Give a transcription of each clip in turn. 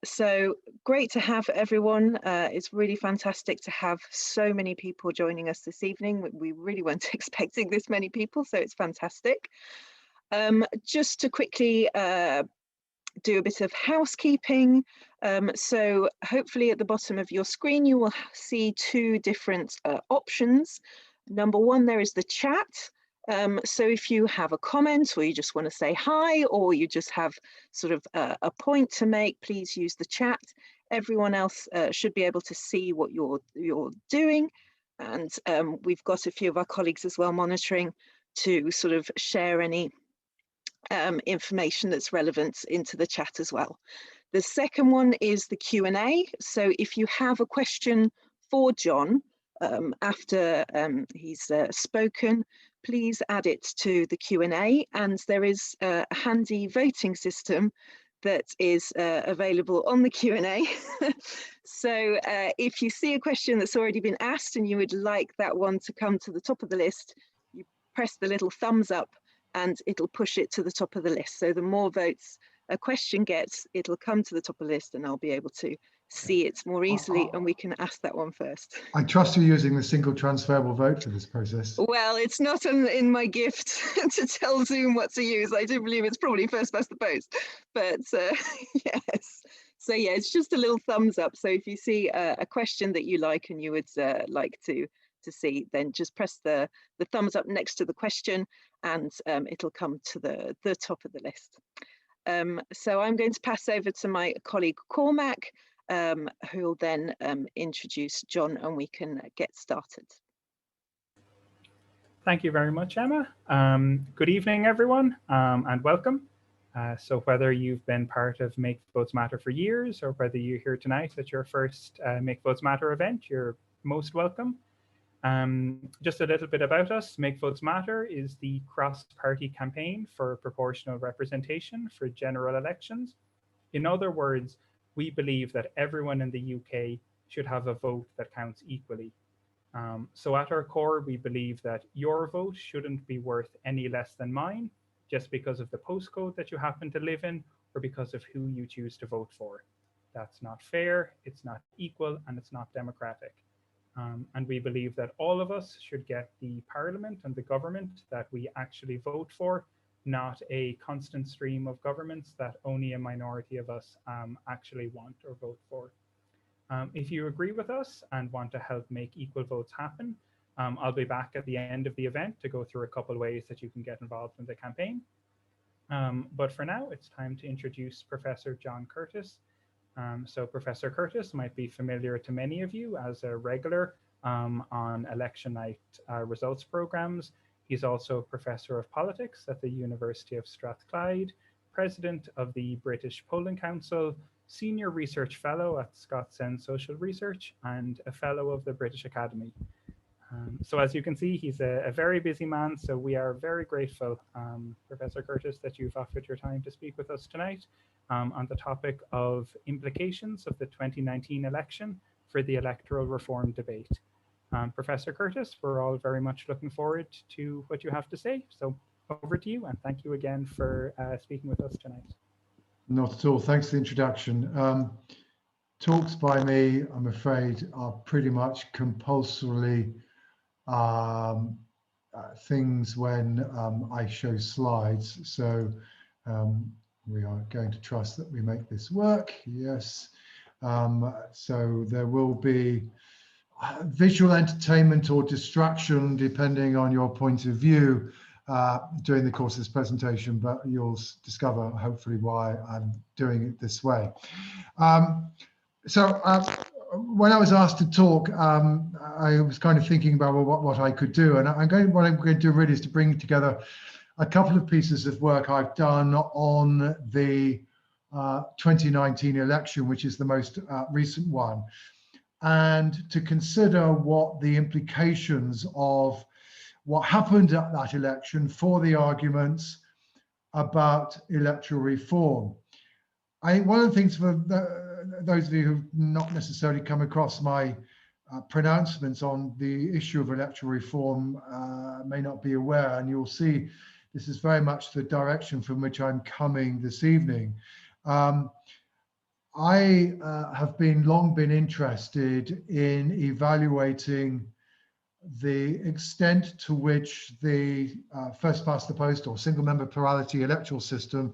So great to have everyone. It's really fantastic to have so many people joining us this evening. We really weren't expecting this many people, so it's fantastic. Just to quickly do a bit of housekeeping. So hopefully at the bottom of your screen, you will see two different options. Number one, there is the chat. So if you have a comment or you just want to say hi, or you just have sort of a point to make, please use the chat. Everyone else should be able to see what you're doing. And we've got a few of our colleagues as well monitoring to sort of share any information that's relevant into the chat as well. The second one is the Q&A. So if you have a question for John after he's spoken, please add it to the Q&A, and there is a handy voting system that is available on the Q&A. So if you see a question that's already been asked and you would like that one to come to the top of the list, you press the little thumbs up and it'll push it to the top of the list. So the more votes a question gets, it'll come to the top of the list and I'll be able to see it more easily and we can ask that one first. I trust you're using the single transferable vote for this process. Well, it's not in my gift to tell Zoom what to use. I do believe it's probably first past the post, but yes. So yeah, it's just a little thumbs up. So if you see a question that you like and you would like to see, then just press the thumbs up next to the question and it'll come to the top of the list. So I'm going to pass over to my colleague Cormac, who will then introduce John and we can get started. Thank you very much, Emma. Good evening, everyone, and welcome. So whether you've been part of Make Votes Matter for years or whether you're here tonight at your first Make Votes Matter event, you're most welcome. Just a little bit about us. Make Votes Matter is the cross-party campaign for proportional representation for general elections. In other words, we believe that everyone in the UK should have a vote that counts equally. So at our core, we believe that your vote shouldn't be worth any less than mine just because of the postcode that you happen to live in or because of who you choose to vote for. That's not fair, it's not equal, and it's not democratic. And we believe that all of us should get the parliament and the government that we actually vote for, not a constant stream of governments that only a minority of us actually want or vote for. If you agree with us and want to help make equal votes happen, I'll be back at the end of the event to go through a couple of ways that you can get involved in the campaign. But for now, it's time to introduce Professor John Curtice. So Professor Curtice might be familiar to many of you as a regular on election night results programs. He's also Professor of Politics at the University of Strathclyde, President of the British Polling Council, Senior Research Fellow at ScotCen Social Research, and a Fellow of the British Academy. So as you can see, he's a very busy man, so we are very grateful, Professor Curtice, that you've offered your time to speak with us tonight on the topic of implications of the 2019 election for the electoral reform debate. Professor Curtice, we're all very much looking forward to what you have to say. So over to you, and thank you again for speaking with us tonight. Not at all. Thanks for the introduction. Talks by me, I'm afraid, are pretty much compulsorily things when I show slides. So we are going to trust that we make this work. Yes. So there will be visual entertainment or distraction depending on your point of view during the course of this presentation, but you'll discover hopefully why I'm doing it this way. When I was asked to talk, I was kind of thinking about what I could do, and what I'm going to do really is to bring together a couple of pieces of work I've done on the 2019 election, which is the most recent one, and to consider what the implications of what happened at that election for the arguments about electoral reform. I think one of the things for those of you who've not necessarily come across my pronouncements on the issue of electoral reform may not be aware, and you'll see this is very much the direction from which I'm coming this evening. I have long been interested in evaluating the extent to which the first past the post or single member plurality electoral system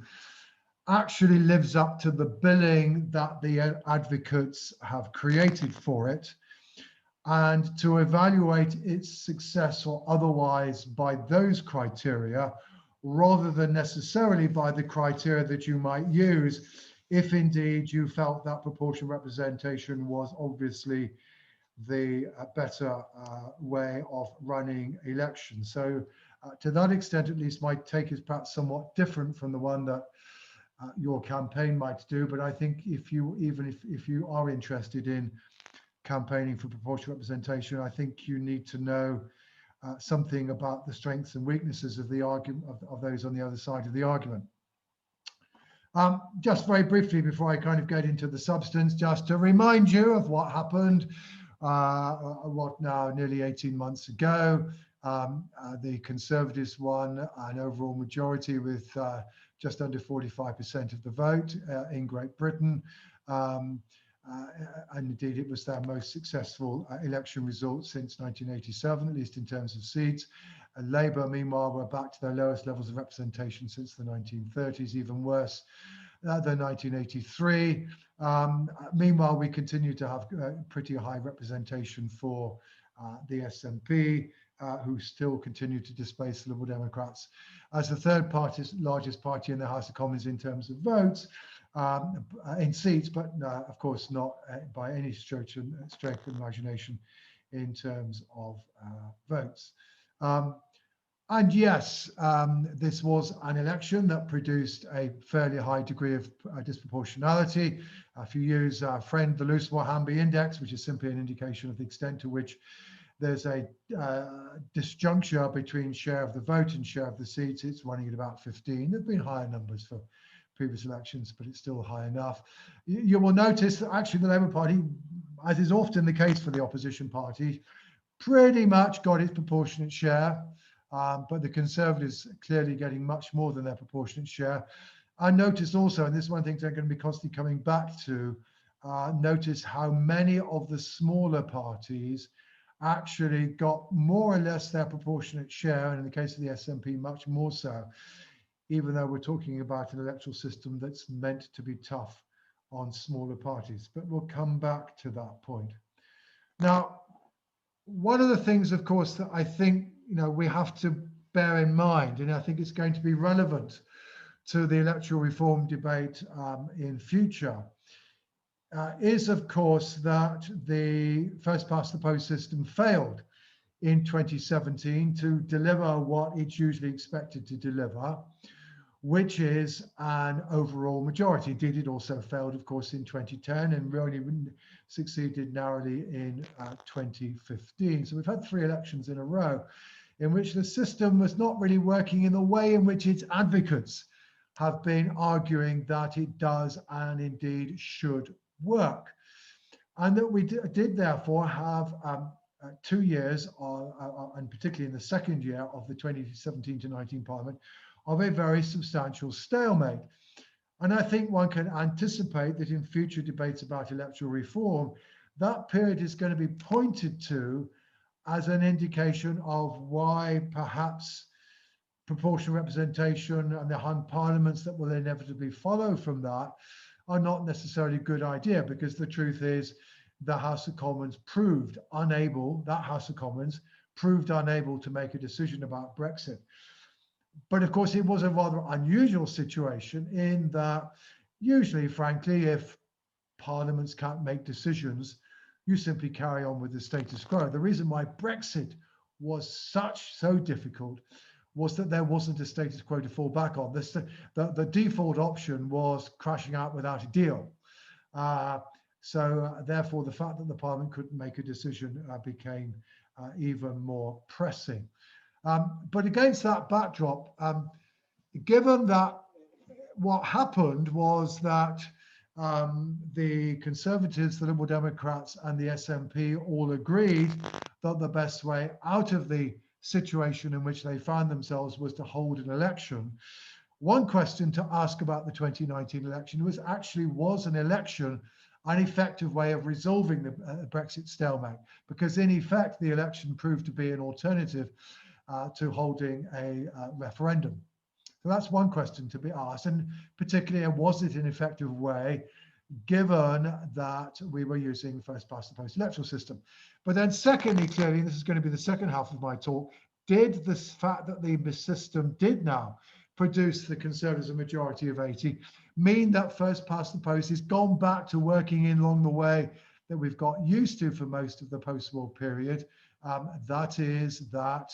actually lives up to the billing that the advocates have created for it, and to evaluate its success or otherwise by those criteria, rather than necessarily by the criteria that you might use if indeed you felt that proportional representation was obviously the better way of running elections. So to that extent, at least, my take is perhaps somewhat different from the one that your campaign might do. But I think if you, even if you are interested in campaigning for proportional representation, I think you need to know something about the strengths and weaknesses of the argument of those on the other side of the argument. Just very briefly before I kind of get into the substance, just to remind you of what happened what now nearly 18 months ago. The Conservatives won an overall majority with just under 45% of the vote in Great Britain. And indeed, it was their most successful election result since 1987, at least in terms of seats. Labour, meanwhile, were back to their lowest levels of representation since the 1930s, even worse than 1983. Meanwhile, we continue to have pretty high representation for the SNP, who still continue to displace the Liberal Democrats as the third largest party in the House of Commons in terms of votes, in seats, but of course not by any stretch of imagination in terms of votes. And yes, this was an election that produced a fairly high degree of disproportionality. If you use our friend the Luce-Mohamby index, which is simply an indication of the extent to which there's a disjuncture between share of the vote and share of the seats, it's running at about 15. There have been higher numbers for previous elections, but it's still high enough. You will notice that actually the Labour Party, as is often the case for the opposition party, pretty much got its proportionate share. But the Conservatives clearly getting much more than their proportionate share. I noticed also, and this is one thing they're going to be constantly coming back to, notice how many of the smaller parties actually got more or less their proportionate share, and in the case of the SNP, much more so, even though we're talking about an electoral system that's meant to be tough on smaller parties. But we'll come back to that point. Now, one of the things, of course, that I think we have to bear in mind, and I think it's going to be relevant to the electoral reform debate in future, is of course that the first past the post system failed in 2017 to deliver what it's usually expected to deliver, which is an overall majority. Indeed, it also failed, of course, in 2010 and really succeeded narrowly in 2015. So we've had 3 elections in a row in which the system was not really working in the way in which its advocates have been arguing that it does and indeed should work. And that we did therefore have 2 years, and particularly in the second year of the 2017 to 19 Parliament, of a very substantial stalemate. And I think one can anticipate that in future debates about electoral reform, that period is going to be pointed to as an indication of why perhaps proportional representation and the hung parliaments that will inevitably follow from that are not necessarily a good idea, because the truth is the House of Commons proved unable to make a decision about Brexit. But of course, it was a rather unusual situation in that usually, frankly, if parliaments can't make decisions, you simply carry on with the status quo. The reason why Brexit was so difficult was that there wasn't a status quo to fall back on. The default option was crashing out without a deal. So therefore, the fact that the Parliament couldn't make a decision became even more pressing. But against that backdrop, given that what happened was that the Conservatives, the Liberal Democrats and the SNP all agreed that the best way out of the situation in which they found themselves was to hold an election, One question to ask about the 2019 election was an election an effective way of resolving the Brexit stalemate? Because in effect, the election proved to be an alternative to holding a referendum. So that's one question to be asked, and particularly, was it an effective way, given that we were using the first past the post electoral system? But then secondly, clearly, this is going to be the second half of my talk, did the fact that the system did now produce the Conservatives a majority of 80 mean that first past the post has gone back to working in along the way that we've got used to for most of the post-war period? That is that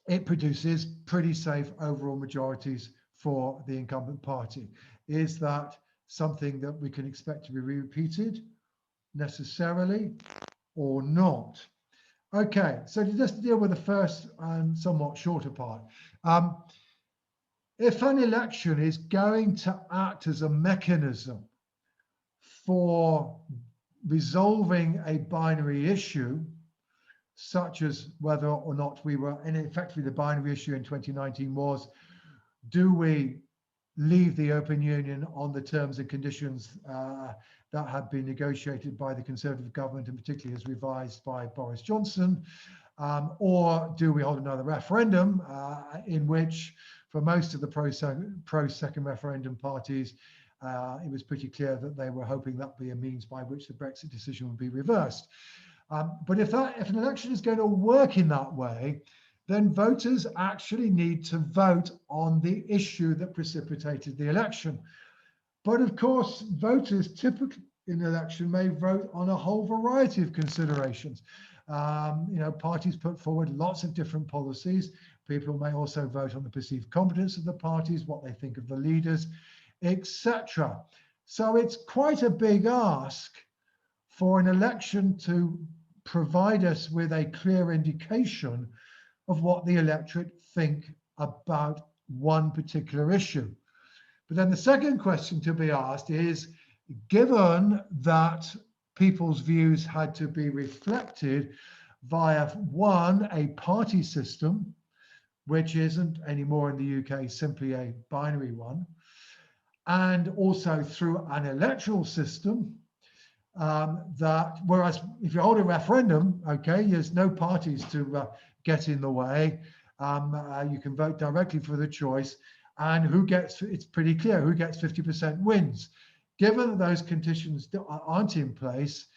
it produces pretty safe overall majorities for the incumbent party. Is that something that we can expect to be repeated necessarily or not? Okay, so to just deal with the first and somewhat shorter part. If an election is going to act as a mechanism for resolving a binary issue, such as whether or not we were, and effectively the binary issue in 2019 was, do we leave the Open Union on the terms and conditions that had been negotiated by the Conservative government, and particularly as revised by Boris Johnson, or do we hold another referendum in which, for most of the pro-second referendum parties, it was pretty clear that they were hoping that would be a means by which the Brexit decision would be reversed. But if an election is going to work in that way, then voters actually need to vote on the issue that precipitated the election. But of course, voters typically in an election may vote on a whole variety of considerations. Parties put forward lots of different policies. People may also vote on the perceived competence of the parties, what they think of the leaders, etc. So it's quite a big ask for an election to provide us with a clear indication of what the electorate think about one particular issue. But then the second question to be asked is, given that people's views had to be reflected via, one, a party system, which isn't anymore in the UK simply a binary one, and also through an electoral system, whereas if you hold a referendum, okay, there's no parties to get in the way. You can vote directly for the choice, and it's pretty clear who gets 50% wins. Given that those conditions aren't in place,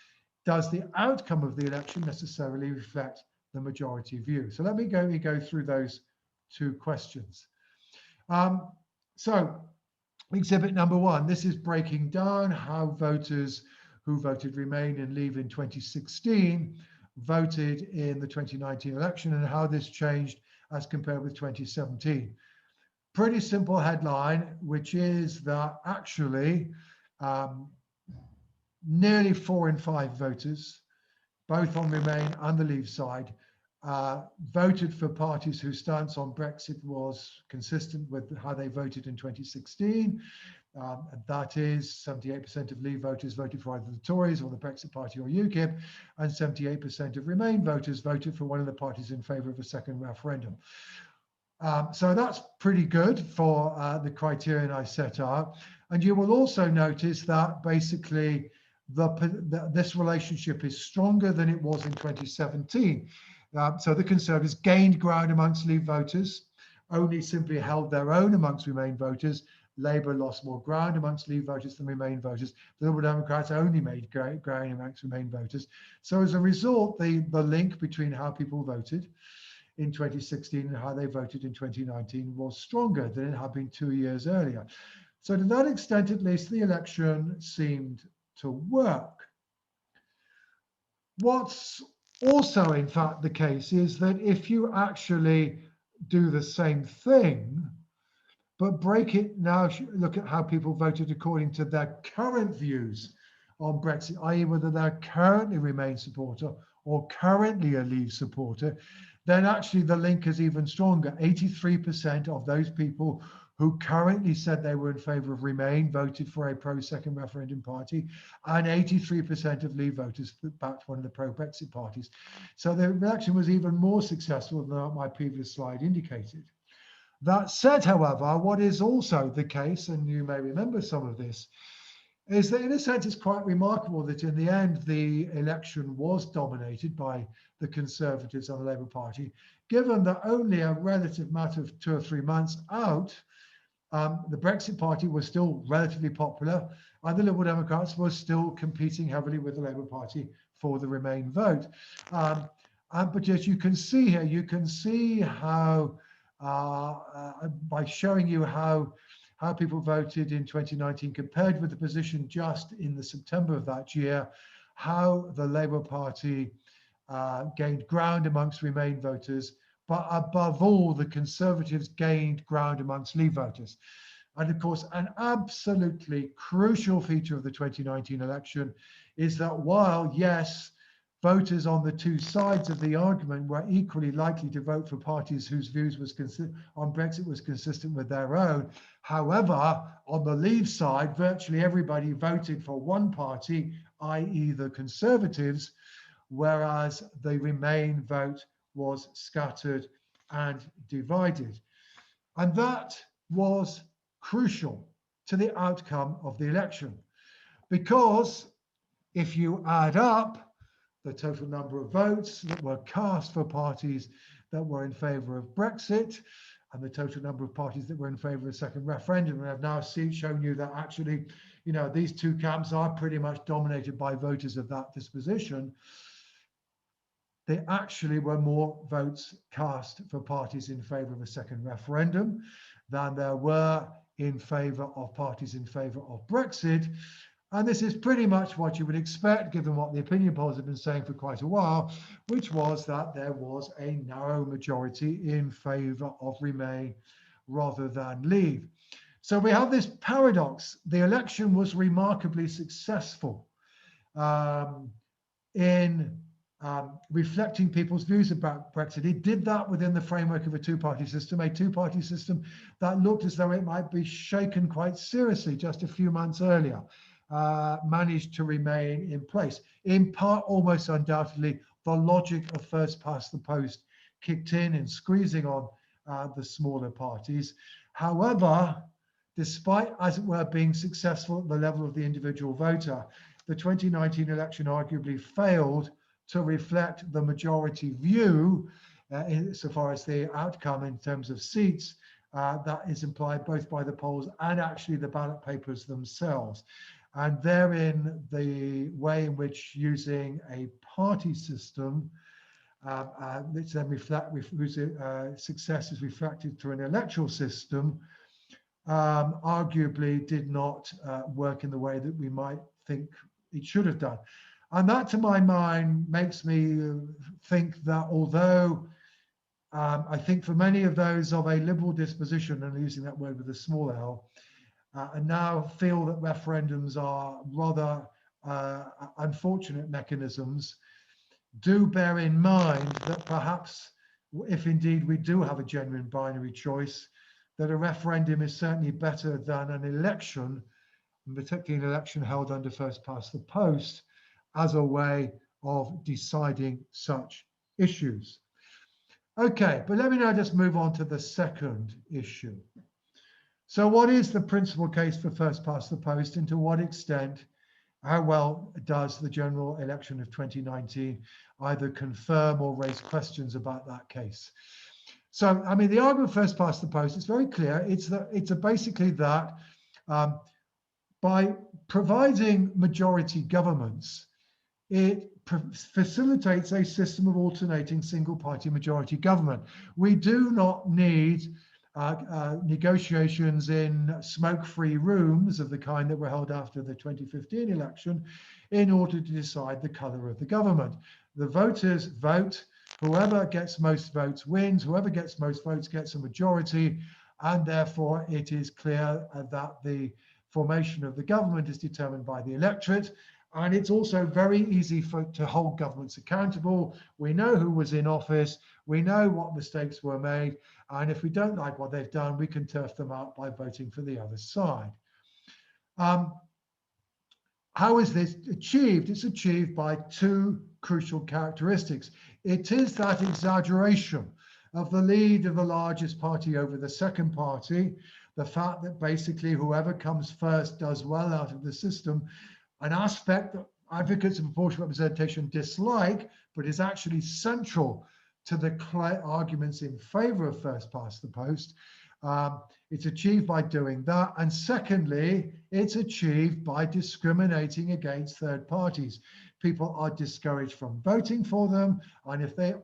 does the outcome of the election necessarily reflect the majority view? So let me go through those two questions. So exhibit number one, this is breaking down how voters who voted Remain and Leave in 2016 voted in the 2019 election and how this changed as compared with 2017. Pretty simple headline, which is that actually nearly 4 in 5 voters, both on Remain and the Leave side, voted for parties whose stance on Brexit was consistent with how they voted in 2016. That is 78% of Leave voters voted for either the Tories or the Brexit Party or UKIP, and 78% of Remain voters voted for one of the parties in favour of a second referendum. So that's pretty good for the criterion I set out. And you will also notice that basically this relationship is stronger than it was in 2017. So the Conservatives gained ground amongst Leave voters, only simply held their own amongst Remain voters. Labour lost more ground amongst Leave voters than Remain voters. The Liberal Democrats only made ground amongst Remain voters. So as a result, the link between how people voted in 2016 and how they voted in 2019 was stronger than it had been 2 years earlier. So to that extent, at least, the election seemed to work. What's also, in fact, the case is that if you actually do the same thing, but break it now, look at how people voted according to their current views on Brexit, i.e. whether they're currently Remain supporter or currently a Leave supporter, then actually the link is even stronger. 83% of those people who currently said they were in favour of Remain voted for a pro-second referendum party, and 83% of Leave voters backed one of the pro-Brexit parties. So the election was even more successful than my previous slide indicated. That said, however, what is also the case, and you may remember some of this, is that in a sense it's quite remarkable that in the end the election was dominated by the Conservatives and the Labour Party, given that only a relative matter of 2 or 3 months out, the Brexit Party was still relatively popular and the Liberal Democrats were still competing heavily with the Labour Party for the Remain vote. But as you can see here, you can see how, by showing you how people voted in 2019 compared with the position just in the September of that year, how the Labour Party gained ground amongst Remain voters, but above all, the Conservatives gained ground amongst Leave voters. And of course, an absolutely crucial feature of the 2019 election is that while, yes, voters on the two sides of the argument were equally likely to vote for parties whose views on Brexit was consistent with their own. However, on the Leave side, virtually everybody voted for one party, i.e. the Conservatives, whereas the Remain vote was scattered and divided. And that was crucial to the outcome of the election, because if you add up the total number of votes that were cast for parties that were in favour of Brexit and the total number of parties that were in favour of a second referendum, and I've now shown you that actually, these two camps are pretty much dominated by voters of that disposition. There actually were more votes cast for parties in favour of a second referendum than there were in favour of parties in favour of Brexit. And this is pretty much what you would expect, given what the opinion polls have been saying for quite a while, which was that there was a narrow majority in favour of Remain rather than Leave. So we have this paradox. The election was remarkably successful in reflecting people's views about Brexit. It did that within the framework of a two-party system that looked as though it might be shaken quite seriously just a few months earlier. Managed to remain in place. In part, almost undoubtedly, the logic of first past the post kicked in squeezing on the smaller parties. However, despite, as it were, being successful at the level of the individual voter, the 2019 election arguably failed to reflect the majority view insofar as the outcome in terms of seats that is implied both by the polls and actually the ballot papers themselves. And therein, the way in which using a party system, which then whose success is reflected through an electoral system, arguably did not work in the way that we might think it should have done. And that, to my mind, makes me think that although I think for many of those of a liberal disposition, and using that word with a small l, and now feel that referendums are rather unfortunate mechanisms, do bear in mind that perhaps, if indeed we do have a genuine binary choice, that a referendum is certainly better than an election, and particularly an election held under first past the post, as a way of deciding such issues. Okay, but let me now just move on to the second issue. So what is the principal case for first past the post, and to what extent, how well does the general election of 2019 either confirm or raise questions about that case? So, I mean, the argument first past the post is very clear. It's basically that by providing majority governments, it facilitates a system of alternating single-party majority government. We do not need negotiations in smoke-free rooms of the kind that were held after the 2015 election in order to decide the colour of the government. The voters vote, whoever gets most votes wins, whoever gets most votes gets a majority, and therefore it is clear that the formation of the government is determined by the electorate. And it's also very easy to hold governments accountable. We know who was in office, we know what mistakes were made, and if we don't like what they've done, we can turf them out by voting for the other side. How is this achieved? It's achieved by two crucial characteristics. It is that exaggeration of the lead of the largest party over the second party, the fact that basically whoever comes first does well out of the system, an aspect that advocates of proportional representation dislike, but is actually central to the arguments in favor of first past the post. It's achieved by doing that. And secondly, it's achieved by discriminating against third parties. People are discouraged from voting for them. And if they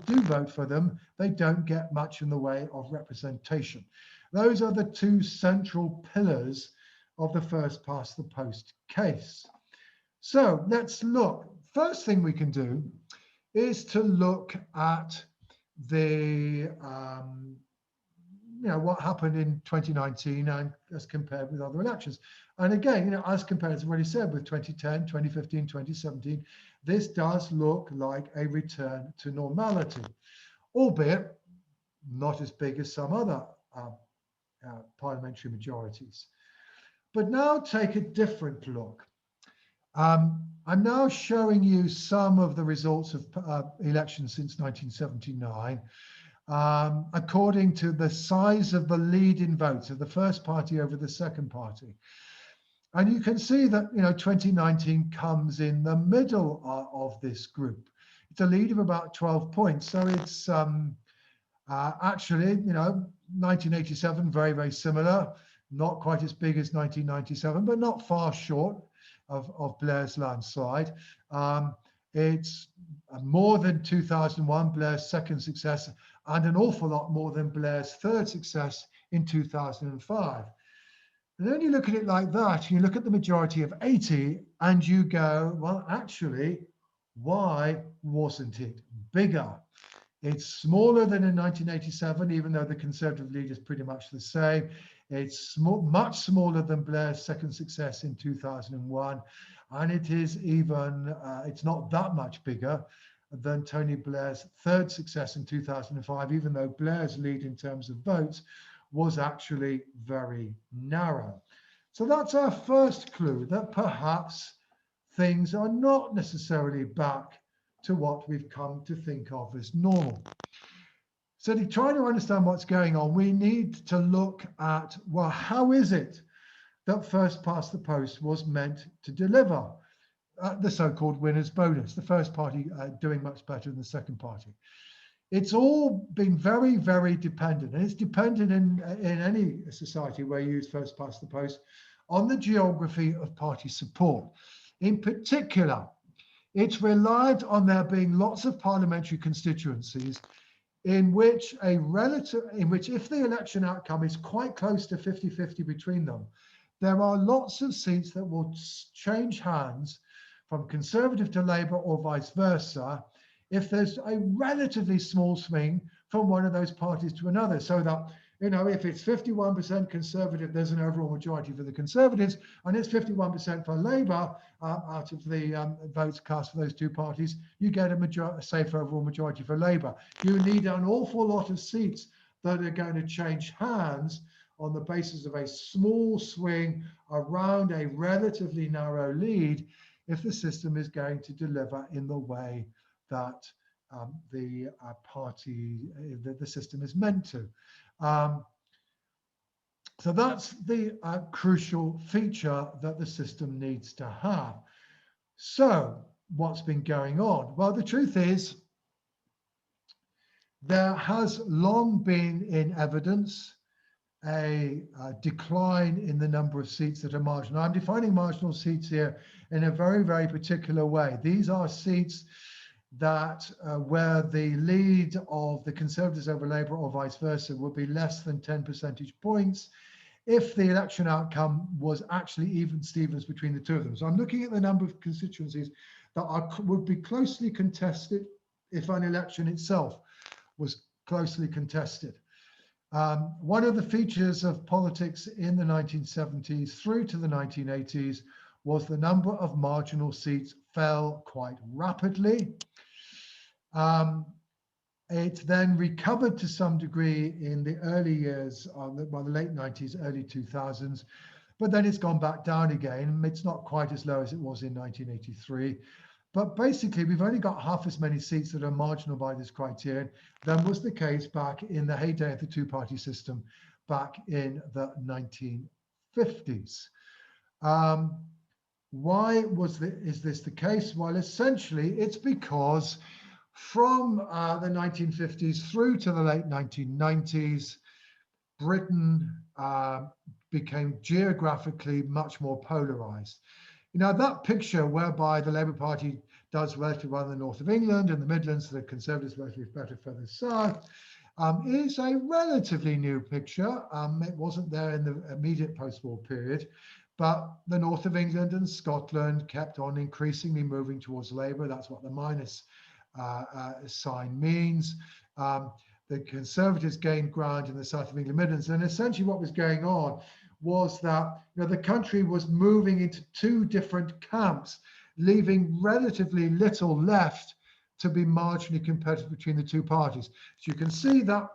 do vote for them, they don't get much in the way of representation. Those are the two central pillars of the first past the post case. So let's look. First thing we can do is to look at the what happened in 2019 and as compared with other elections. And again, as compared, as I've already said, with 2010, 2015, 2017, this does look like a return to normality, albeit not as big as some other parliamentary majorities. But now take a different look. I'm now showing you some of the results of elections since 1979. According to the size of the lead in votes of the first party over the second party. And you can see that 2019 comes in the middle of this group. It's a lead of about 12 points. So it's actually, 1987, very, very similar, not quite as big as 1997, but not far short of Blair's landslide. It's more than 2001, Blair's second success, and an awful lot more than Blair's third success in 2005. And then you look at it like that, you look at the majority of 80 and you go, well, actually, why wasn't it bigger? It's smaller than in 1987, even though the Conservative lead is pretty much the same. It's much smaller than Blair's second success in 2001. And it is even, it's not that much bigger than Tony Blair's third success in 2005, even though Blair's lead in terms of votes was actually very narrow. So that's our first clue, that perhaps things are not necessarily back to what we've come to think of as normal. So to try to understand what's going on, we need to look at, well, how is it that first past the post was meant to deliver the so-called winner's bonus, the first party doing much better than the second party? It's all been very, very dependent, and it's dependent in any society where you use first past the post, on the geography of party support. In particular, it's relied on there being lots of parliamentary constituencies in which if the election outcome is quite close to 50-50 between them, there are lots of seats that will change hands from Conservative to Labour or vice versa if there's a relatively small swing from one of those parties to another. So that, if it's 51% Conservative, there's an overall majority for the Conservatives, and it's 51% for Labour out of the votes cast for those two parties, you get a safe overall majority for Labour. You need an awful lot of seats that are going to change hands on the basis of a small swing around a relatively narrow lead if the system is going to deliver in the way that the system is meant to. So that's the crucial feature that the system needs to have. So what's been going on? Well, the truth is there has long been in evidence a decline in the number of seats that are marginal. I'm defining marginal seats here in a very, very particular way. These are seats that where the lead of the Conservatives over Labour or vice versa would be less than 10 percentage points if the election outcome was actually even Stevens between the two of them. So I'm looking at the number of constituencies that would be closely contested if an election itself was closely contested. One of the features of politics in the 1970s through to the 1980s was the number of marginal seats fell quite rapidly. It then recovered to some degree in the early years, by the late 90s, early 2000s, but then it's gone back down again. It's not quite as low as it was in 1983. But basically, we've only got half as many seats that are marginal by this criterion than was the case back in the heyday of the two-party system back in the 1950s. Why is this the case? Well, essentially, it's because from the 1950s through to the late 1990s, Britain became geographically much more polarized. You know, that picture whereby the Labour Party does relatively well in the north of England and the Midlands, the Conservatives relatively better further south, is a relatively new picture. It wasn't there in the immediate post-war period, but the north of England and Scotland kept on increasingly moving towards Labour. That's what the minus sign means. The Conservatives gained ground in the south of England Midlands, and essentially what was going on was that, you know, the country was moving into two different camps, leaving relatively little left to be marginally competitive between the two parties. So you can see that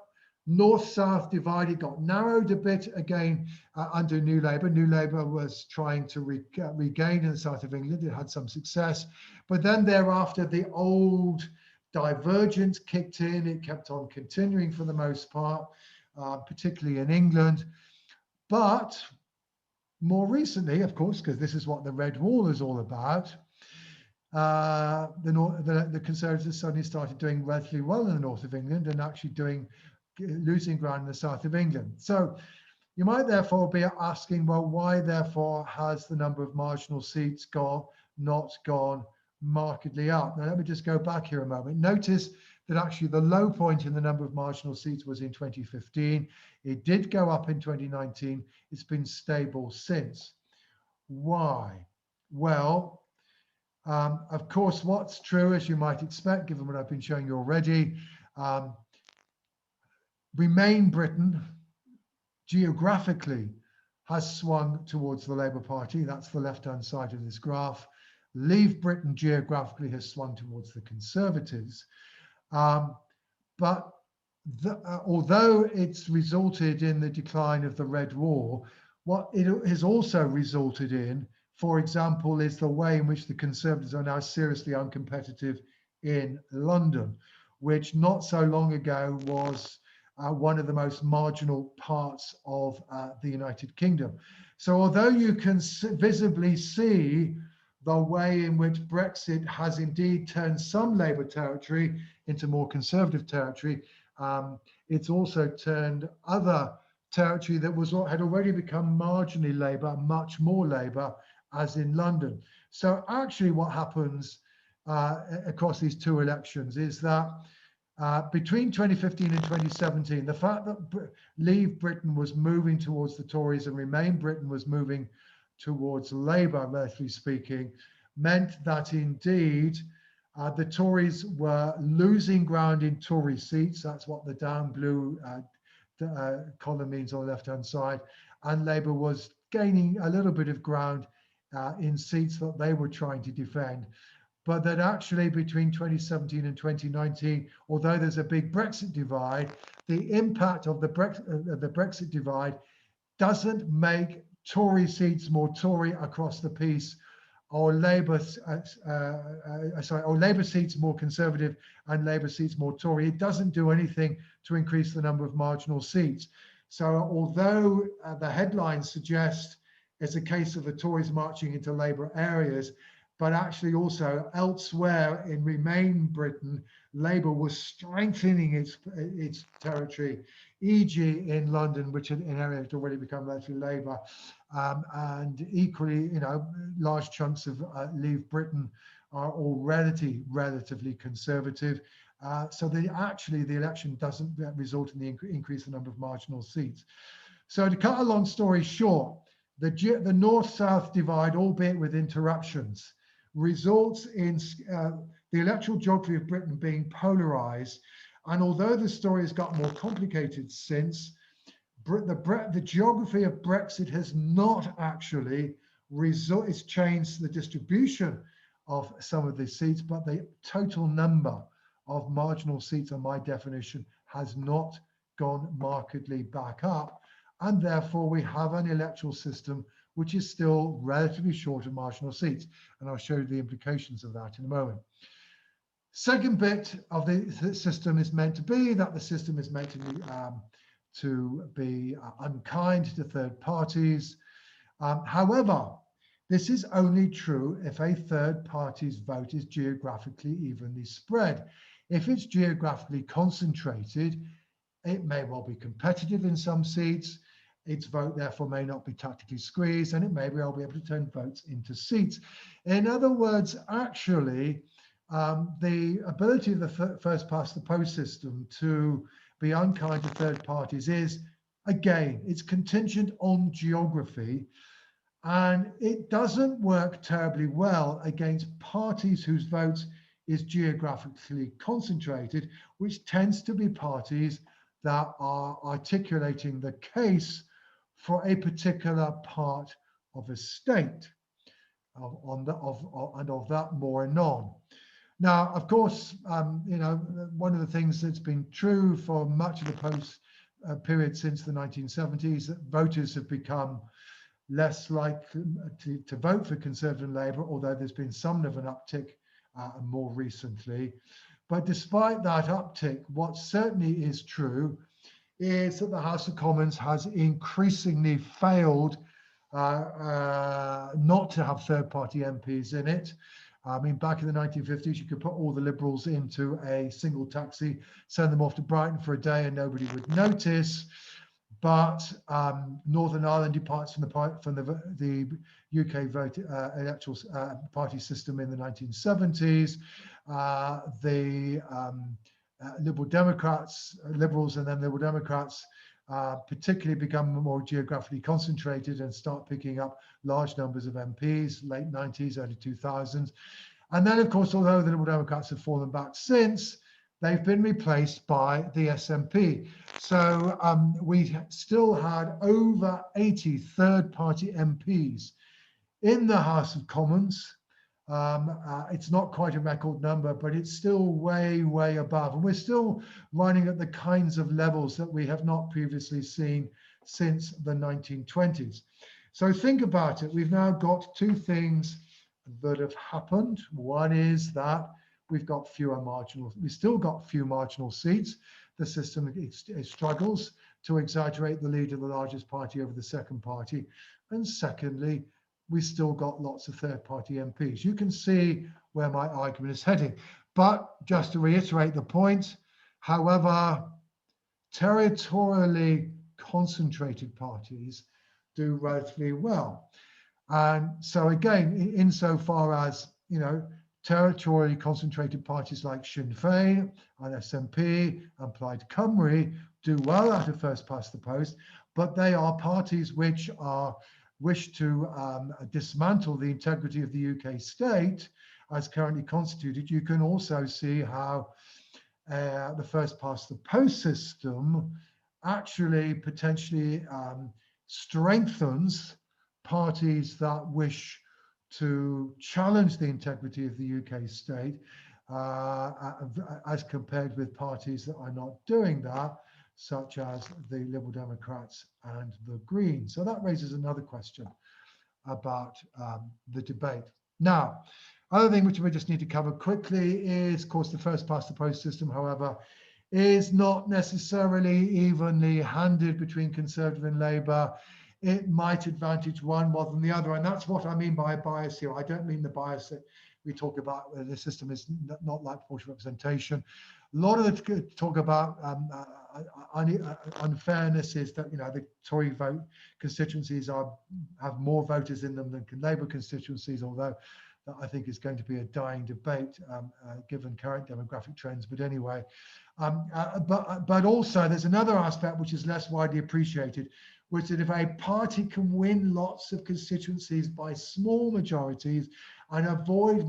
north-south divide, it got narrowed a bit again under New Labour. New Labour was trying to regain in the south of England. It had some success, but then thereafter the old divergence kicked in. It kept on continuing for the most part, particularly in England. But more recently, of course, because this is what the Red Wall is all about, the Conservatives suddenly started doing relatively well in the north of England and actually losing ground in the south of England. So you might therefore be asking, well, why therefore has the number of marginal seats not gone markedly up? Now, let me just go back here a moment. Notice that actually the low point in the number of marginal seats was in 2015. It did go up in 2019. It's been stable since. Why? Well, of course, what's true, as you might expect, given what I've been showing you already, Remain Britain geographically has swung towards the Labour Party. That's the left-hand side of this graph. Leave Britain geographically has swung towards the Conservatives. But although it's resulted in the decline of the Red Wall, what it has also resulted in, for example, is the way in which the Conservatives are now seriously uncompetitive in London, which not so long ago was one of the most marginal parts of the United Kingdom. So although you can visibly see the way in which Brexit has indeed turned some Labour territory into more Conservative territory, it's also turned other territory that had already become marginally Labour, much more Labour, as in London. So actually what happens across these two elections is that between 2015 and 2017, the fact that Leave Britain was moving towards the Tories and Remain Britain was moving towards Labour, relatively speaking, meant that indeed the Tories were losing ground in Tory seats. That's what the down blue column means on the left-hand side. And Labour was gaining a little bit of ground in seats that they were trying to defend. But that actually between 2017 and 2019, although there's a big Brexit divide, the impact of the Brexit divide doesn't make Tory seats more Tory across the piece, or Labour seats more Conservative and Labour seats more Tory. It doesn't do anything to increase the number of marginal seats. So although the headlines suggest it's a case of the Tories marching into Labour areas, but actually also elsewhere in Remain Britain, Labour was strengthening its territory, e.g. in London, which in an area had already become relatively Labour, and equally, you know, large chunks of Leave Britain are already relatively Conservative. So actually the election doesn't result in the increase in the number of marginal seats. So to cut a long story short, the north-south divide, albeit with interruptions, results in the electoral geography of Britain being polarized. And although the story has got more complicated since, the geography of Brexit has not actually it's changed the distribution of some of the seats, but the total number of marginal seats, on my definition, has not gone markedly back up. And therefore we have an electoral system which is still relatively short of marginal seats. And I'll show you the implications of that in a moment. Second bit of the system is meant to be that the system is meant to be unkind to third parties. However, this is only true if a third party's vote is geographically evenly spread. If it's geographically concentrated, it may well be competitive in some seats. Its vote therefore may not be tactically squeezed, and it may well be able to turn votes into seats. In other words, actually, the ability of the first past the post system to be unkind to third parties is, again, it's contingent on geography, and it doesn't work terribly well against parties whose votes is geographically concentrated, which tends to be parties that are articulating the case for a particular part of a state, and of that more anon. Now, of course, one of the things that's been true for much of the post period since the 1970s, that voters have become less likely to vote for Conservative and Labour, although there's been some of an uptick more recently. But despite that uptick, what certainly is true is that the House of Commons has increasingly failed not to have third-party MPs in it. I mean, back in the 1950s, you could put all the Liberals into a single taxi, send them off to Brighton for a day, and nobody would notice. But Northern Ireland departs from the UK vote electoral party system in the 1970s. The Liberals and then Liberal Democrats particularly become more geographically concentrated and start picking up large numbers of MPs, late 90s, early 2000s. And then, of course, although the Liberal Democrats have fallen back since, they've been replaced by the SNP. So we still had over 80 third-party MPs in the House of Commons. It's not quite a record number, but it's still way, way above. And we're still running at the kinds of levels that we have not previously seen since the 1920s. So think about it. We've now got two things that have happened. One is that we've still got few marginal seats. The system it struggles to exaggerate the lead of the largest party over the second party. And secondly, we still got lots of third-party MPs. You can see where my argument is heading. But just to reiterate the point, however, territorially concentrated parties do relatively well. And so again, insofar as, territorially concentrated parties like Sinn Féin and SNP and Plaid Cymru do well out of first past the post, but they are parties which wish to dismantle the integrity of the UK state as currently constituted. You can also see how the first past the post system actually potentially strengthens parties that wish to challenge the integrity of the UK state as compared with parties that are not doing that, such as the Liberal Democrats and the Greens. So that raises another question about the debate. Now, other thing which we just need to cover quickly is, of course, the first past the post system, however, is not necessarily evenly handed between Conservative and Labour. It might advantage one more than the other, and that's what I mean by a bias here. I don't mean the bias that we talk about where the system is not like proportional representation. A lot of the talk about unfairness is that the Tory vote constituencies have more voters in them than Labour constituencies, although that I think is going to be a dying debate given current demographic trends. But anyway, but also there's another aspect which is less widely appreciated, which is that if a party can win lots of constituencies by small majorities and avoid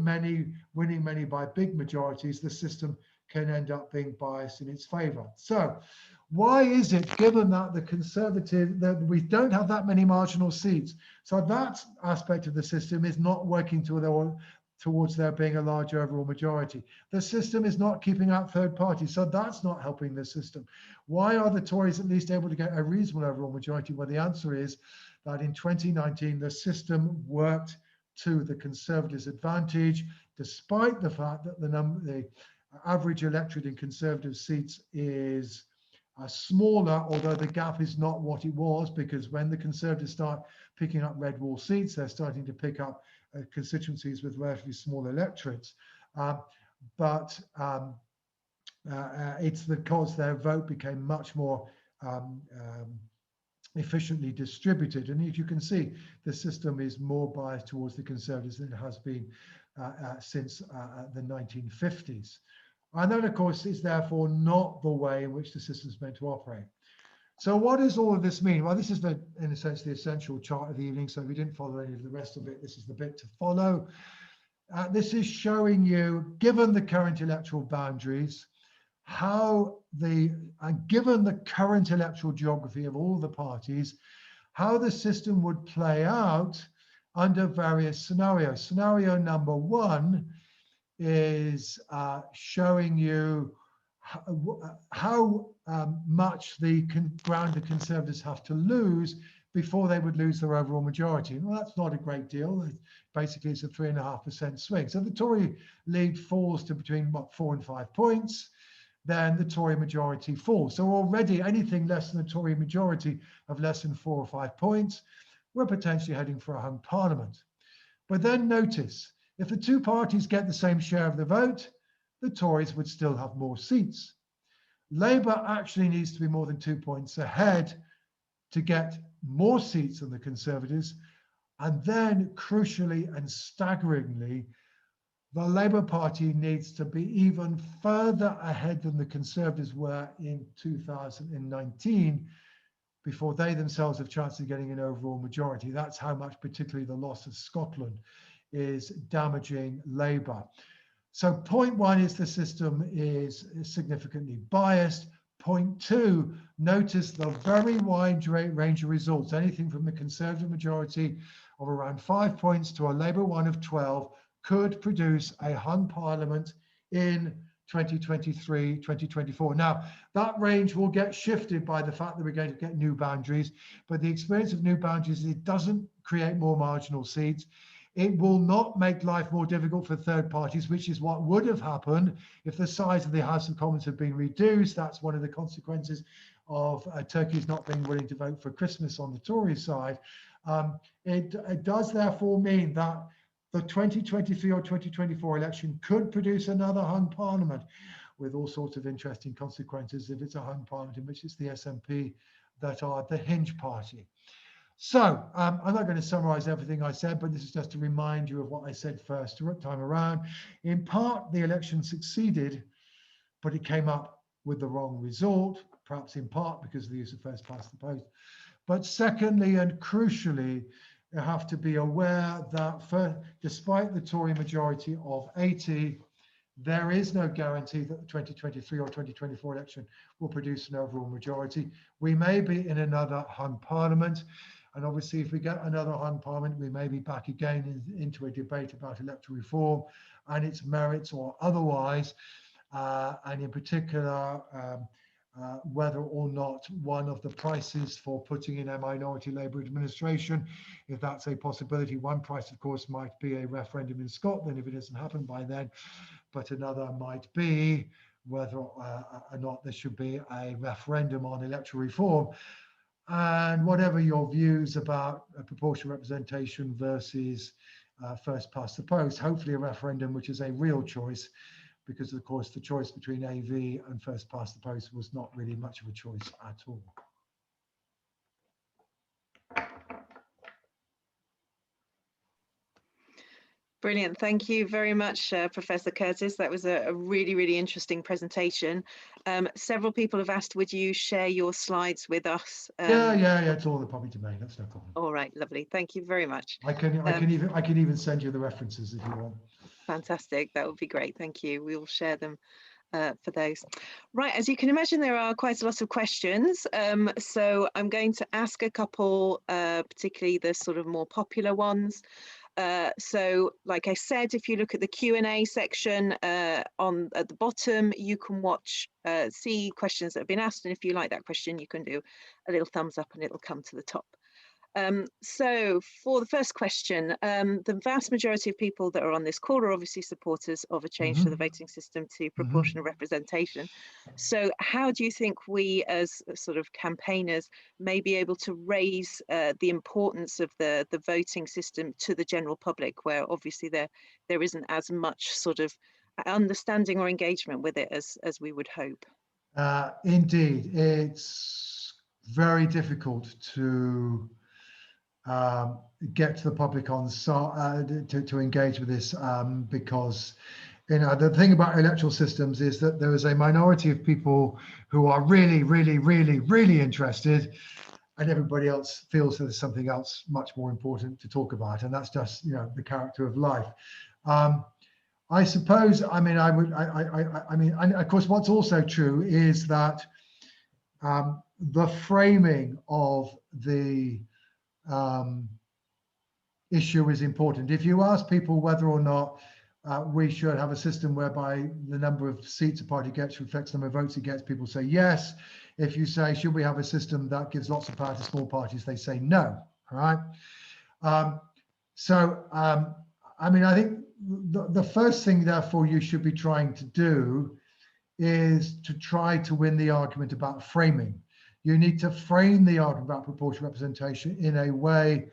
winning many by big majorities, the system can end up being biased in its favour. So why is it, given that that we don't have that many marginal seats, so that aspect of the system is not working to towards there being a large overall majority. The system is not keeping out third parties, so that's not helping the system. Why are the Tories at least able to get a reasonable overall majority? Well, the answer is that in 2019, the system worked to the Conservatives' advantage, despite the fact that the average electorate in Conservative seats is smaller, although the gap is not what it was, because when the Conservatives start picking up red wall seats, they're starting to pick up constituencies with relatively small electorates. But it's because their vote became much more efficiently distributed. And if you can see, the system is more biased towards the Conservatives than it has been since the 1950s. And that, of course, is therefore not the way in which the system is meant to operate. So what does all of this mean? Well, this is, in a sense, the essential chart of the evening. So if you didn't follow any of the rest of it, this is the bit to follow. This is showing you, given the current electoral boundaries, how given the current electoral geography of all the parties, how the system would play out under various scenarios. Scenario number one is showing you how much the ground the Conservatives have to lose before they would lose their overall majority. Well, that's not a great deal. Basically, it's a 3.5% swing. So the Tory lead falls to between, 4 and 5 points. Then the Tory majority falls. So already anything less than a Tory majority of less than 4 or 5 points, we're potentially heading for a hung parliament. But then notice, if the two parties get the same share of the vote, the Tories would still have more seats. Labour actually needs to be more than 2 points ahead to get more seats than the Conservatives. And then, crucially and staggeringly, the Labour Party needs to be even further ahead than the Conservatives were in 2019 before they themselves have chances of getting an overall majority. That's how much, particularly the loss of Scotland, is damaging Labour. So point one is the system is significantly biased. Point two, notice the very wide range of results, anything from the Conservative majority of around 5 points to a Labour one of 12 could produce a hung parliament in 2023, 2024. Now, that range will get shifted by the fact that we're going to get new boundaries, but the experience of new boundaries is it doesn't create more marginal seats. It will not make life more difficult for third parties, which is what would have happened if the size of the House of Commons had been reduced. That's one of the consequences of Turkey's not being willing to vote for Christmas on the Tory side. It does therefore mean that the 2023 or 2024 election could produce another hung parliament with all sorts of interesting consequences if it's a hung parliament in which it's the SNP that are the hinge party. So I'm not going to summarize everything I said, but this is just to remind you of what I said first time around. In part, the election succeeded, but it came up with the wrong result, perhaps in part because of the use of first past the post. But secondly, and crucially, you have to be aware that despite the Tory majority of 80, there is no guarantee that the 2023 or 2024 election will produce an overall majority. We may be in another hung parliament. And obviously, if we get another hung parliament, we may be back again into a debate about electoral reform and its merits or otherwise. And in particular, whether or not one of the prices for putting in a minority Labour administration, if that's a possibility. One price, of course, might be a referendum in Scotland if it doesn't happen by then, but another might be whether or not there should be a referendum on electoral reform. And whatever your views about proportional representation versus first past the post, hopefully a referendum which is a real choice, because of course the choice between AV and first past the post was not really much of a choice at all. Brilliant. Thank you very much, Professor Curtice. That was a really, really interesting presentation. Several people have asked, would you share your slides with us? Yeah, it's all in the public domain. That's no problem. All right, lovely. Thank you very much. I can even send you the references if you want. Fantastic. That would be great. Thank you. We will share them for those. Right, as you can imagine, there are quite a lot of questions. So I'm going to ask a couple, particularly the sort of more popular ones. So like I said, if you look at the Q&A section at the bottom, you can see questions that have been asked, and if you like that question, you can do a little thumbs up and it'll come to the top. So for the first question, the vast majority of people that are on this call are obviously supporters of a change to the voting system to proportional representation. So how do you think we as sort of campaigners may be able to raise the importance of the voting system to the general public, where obviously there isn't as much sort of understanding or engagement with it as we would hope? Indeed, it's very difficult to get to the public on to engage with this, because the thing about electoral systems is that there is a minority of people who are really, really, really, really interested, and everybody else feels that there's something else much more important to talk about, and that's just the character of life. I suppose, I mean, and of course, what's also true is that the framing of the issue is important. If you ask people whether or not we should have a system whereby the number of seats a party gets reflects the number of votes it gets, people say yes. If you say, should we have a system that gives lots of power to small parties, they say no. All right. I mean, I think the first thing, therefore, you should be trying to do is to try to win the argument about framing. You need to frame the argument about proportional representation in a way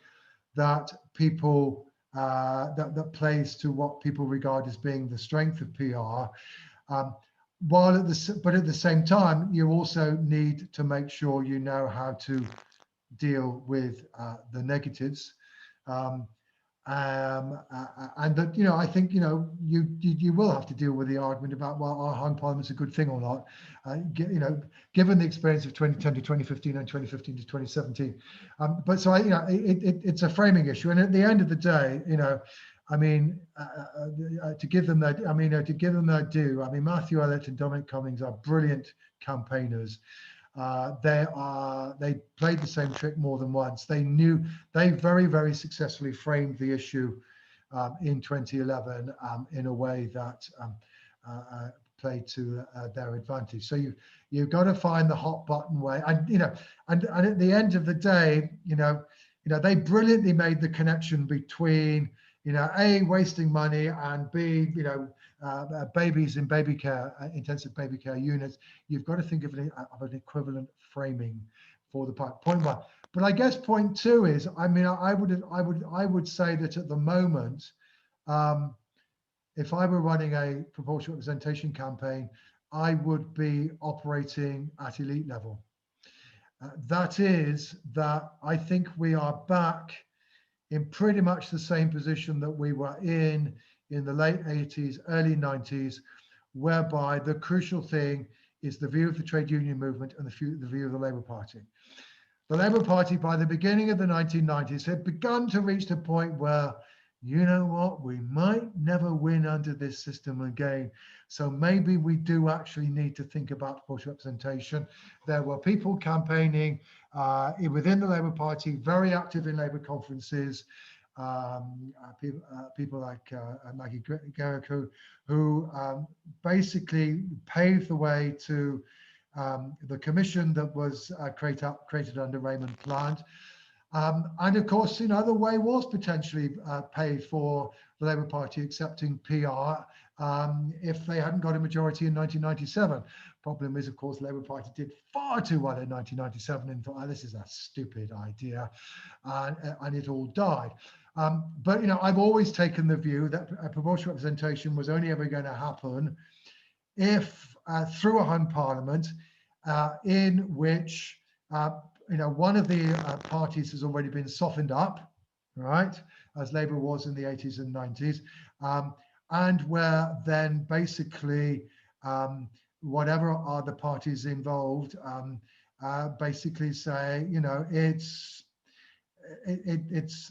that people that plays to what people regard as being the strength of PR. But at the same time, you also need to make sure you know how to deal with the negatives. And that I think you will have to deal with the argument about, well, are hung parliaments a good thing or not? Given the experience of 2010 to 2015 and 2015 to 2017. But so it's a framing issue, and at the end of the day, I mean, to give them their, due. I mean, Matthew Ellett and Dominic Cummings are brilliant campaigners. They played the same trick more than once. They very, very successfully framed the issue in 2011 in a way that played to their advantage. So you've got to find the hot button way, and and at the end of the day, they brilliantly made the connection between A, wasting money, and B, babies in baby care, intensive baby care units. You've got to think of an equivalent framing for the point one. But I guess point two is, I mean, I would say that at the moment, if I were running a proportional representation campaign, I would be operating at elite level. That is that I think we are back in pretty much the same position that we were in the late 80s, early 90s, whereby the crucial thing is the view of the trade union movement and the view of the Labour Party. The Labour Party, by the beginning of the 1990s, had begun to reach the point where, you know what, we might never win under this system again. So maybe we do actually need to think about proportional representation. There were people campaigning within the Labour Party, very active in Labour conferences, people like Maggie Garrick, who basically paved the way to the commission that was created under Raymond Plant. And of course, the way was potentially paid for the Labour Party accepting PR if they hadn't got a majority in 1997. Problem is, of course, the Labour Party did far too well in 1997 and thought, oh, this is a stupid idea, and it all died. But I've always taken the view that proportional representation was only ever going to happen if through a hung parliament in which one of the parties has already been softened up, right, as Labour was in the 80s and 90s, and where then basically whatever are the parties involved basically say, it's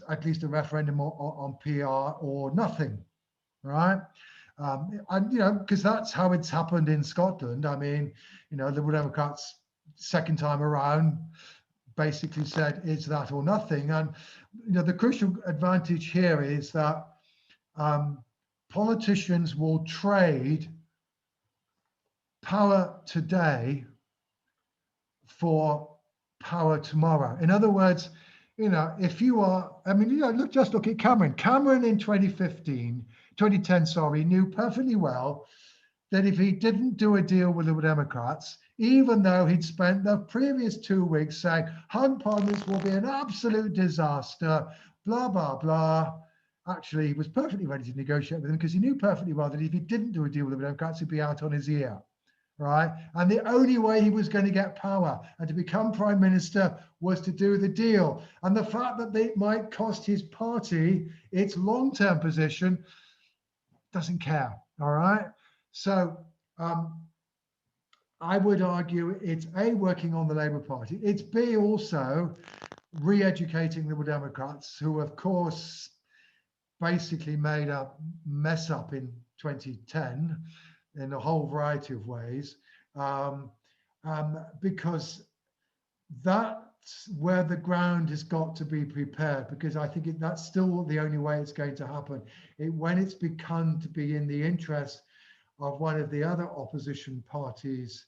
at least a referendum on PR or nothing, right? And because that's how it's happened in Scotland. I mean, the Liberal Democrats second time around basically said it's that or nothing. And the crucial advantage here is that politicians will trade power today for power tomorrow. In other words, if you are, just look at Cameron. Cameron in 2010, knew perfectly well that if he didn't do a deal with the Democrats, even though he'd spent the previous 2 weeks saying hung parliaments will be an absolute disaster, blah, blah, blah. Actually, he was perfectly ready to negotiate with them because he knew perfectly well that if he didn't do a deal with the Democrats, he'd be out on his ear, right? And the only way he was going to get power and to become prime minister was to do the deal. And the fact that it might cost his party its long-term position, doesn't care, all right? So I would argue it's A, working on the Labour Party. It's B, also re-educating the Democrats, who, of course, basically made a mess up in 2010 in a whole variety of ways, because that's where the ground has got to be prepared, because I think that's still the only way it's going to happen. When it's become to be in the interest of one of the other opposition parties,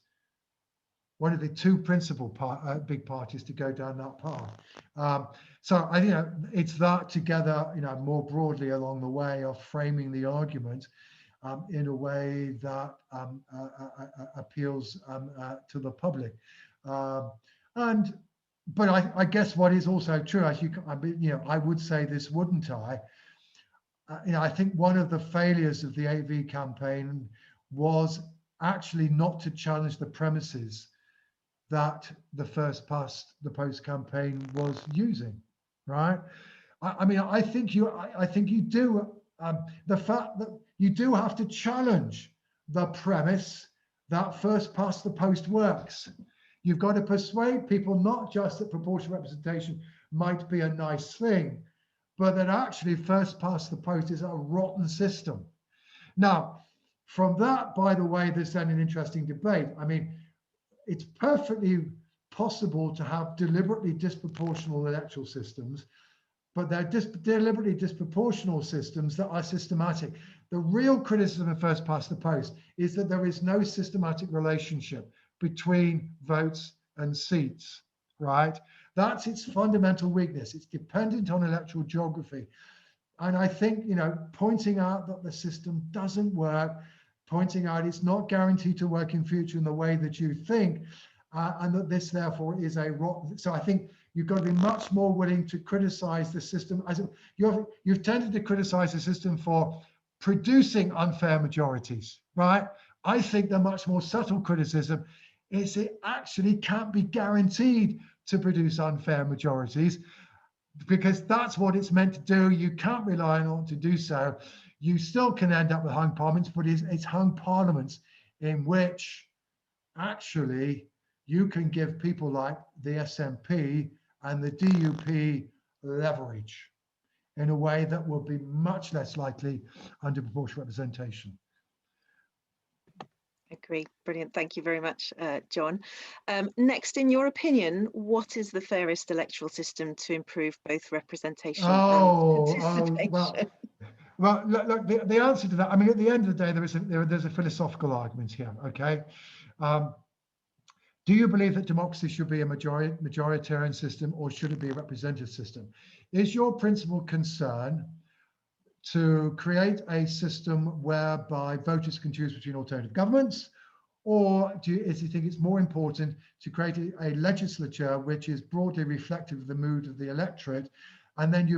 one of the two principal big parties to go down that path. So I think it's that together, more broadly along the way of framing the argument in a way that appeals to the public. But I guess what is also true, I would say this, wouldn't I? I think one of the failures of the AV campaign was actually not to challenge the premises that the first past the post campaign was using, right? I think you do. The fact that you do have to challenge the premise that first past the post works. You've got to persuade people not just that proportional representation might be a nice thing, but that actually first past the post is a rotten system. Now, from that, by the way, there's then an interesting debate. It's perfectly possible to have deliberately disproportional electoral systems, but they're deliberately disproportional systems that are systematic. The real criticism of first past the post is that there is no systematic relationship between votes and seats, right? That's its fundamental weakness. It's dependent on electoral geography. And I think, pointing out that the system doesn't work, pointing out it's not guaranteed to work in future in the way that you think, and that this therefore is a rotten. So I think you've got to be much more willing to criticize the system. You've tended to criticize the system for producing unfair majorities, right? I think the much more subtle criticism is it actually can't be guaranteed to produce unfair majorities, because that's what it's meant to do. You can't rely on it to do so. You still can end up with hung parliaments, but it's hung parliaments in which actually you can give people like the SNP and the DUP leverage in a way that will be much less likely under proportional representation. Agree. Brilliant. Thank you very much, John. Next, in your opinion, what is the fairest electoral system to improve both representation and participation? Well, look, the answer to that, at the end of the day, there's a philosophical argument here, okay? Do you believe that democracy should be a majoritarian system, or should it be a representative system? Is your principal concern to create a system whereby voters can choose between alternative governments, or do you think it's more important to create a legislature which is broadly reflective of the mood of the electorate, and then we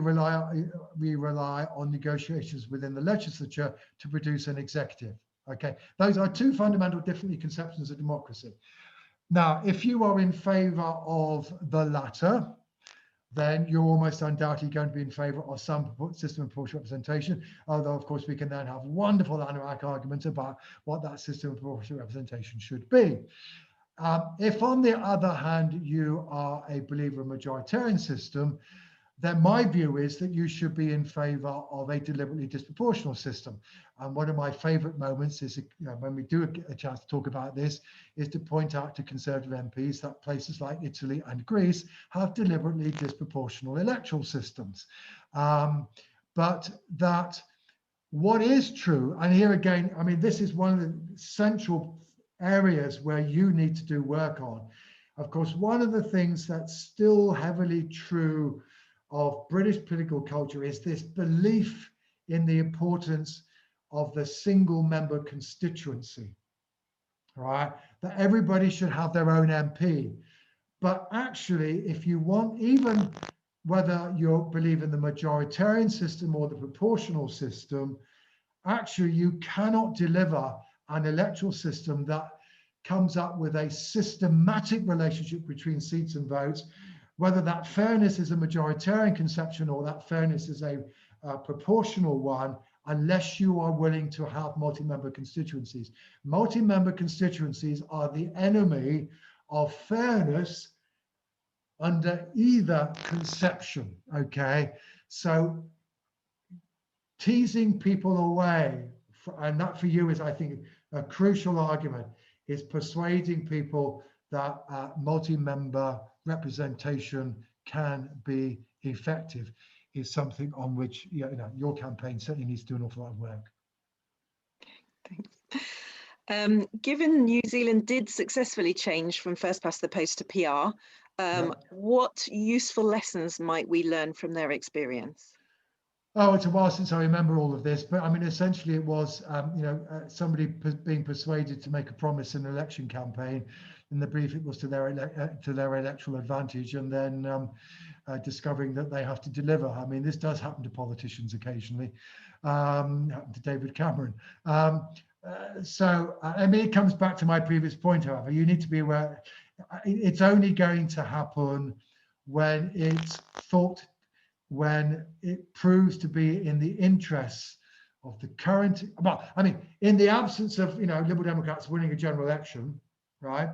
rely on negotiations within the legislature to produce an executive? Okay, those are two fundamental different conceptions of democracy. Now, if you are in favor of the latter, then you're almost undoubtedly going to be in favor of some system of proportional representation, although of course we can then have wonderful anorak arguments about what that system of proportional representation should be. If on the other hand you are a believer in a majoritarian system, then my view is that you should be in favour of a deliberately disproportional system. And one of my favourite moments is, when we do get a chance to talk about this, is to point out to Conservative MPs that places like Italy and Greece have deliberately disproportional electoral systems. But that what is true, and here again, I mean, this is one of the central areas where you need to do work on. Of course, one of the things that's still heavily true of British political culture is this belief in the importance of the single member constituency, right? That everybody should have their own MP. But actually, if you want, even whether you believe in the majoritarian system or the proportional system, actually you cannot deliver an electoral system that comes up with a systematic relationship between seats and votes, whether that fairness is a majoritarian conception or that fairness is a proportional one, unless you are willing to have multi-member constituencies. Multi-member constituencies are the enemy of fairness under either conception, okay? So teasing people away, and that for you is, I think, a crucial argument, is persuading people that multi-member representation can be effective, is something on which your campaign certainly needs to do an awful lot of work. Thanks. Given New Zealand did successfully change from first past the post to PR, what useful lessons might we learn from their experience? Oh, it's a while since I remember all of this, but I mean, essentially it was, somebody being persuaded to make a promise in an election campaign. In the brief, it was to their electoral advantage, and then discovering that they have to deliver. I mean, this does happen to politicians occasionally. Happened to David Cameron. I mean, it comes back to my previous point, however. You need to be aware, it's only going to happen when it's thought, when it proves to be in the interests of the current, well, I mean, in the absence of, Liberal Democrats winning a general election, right?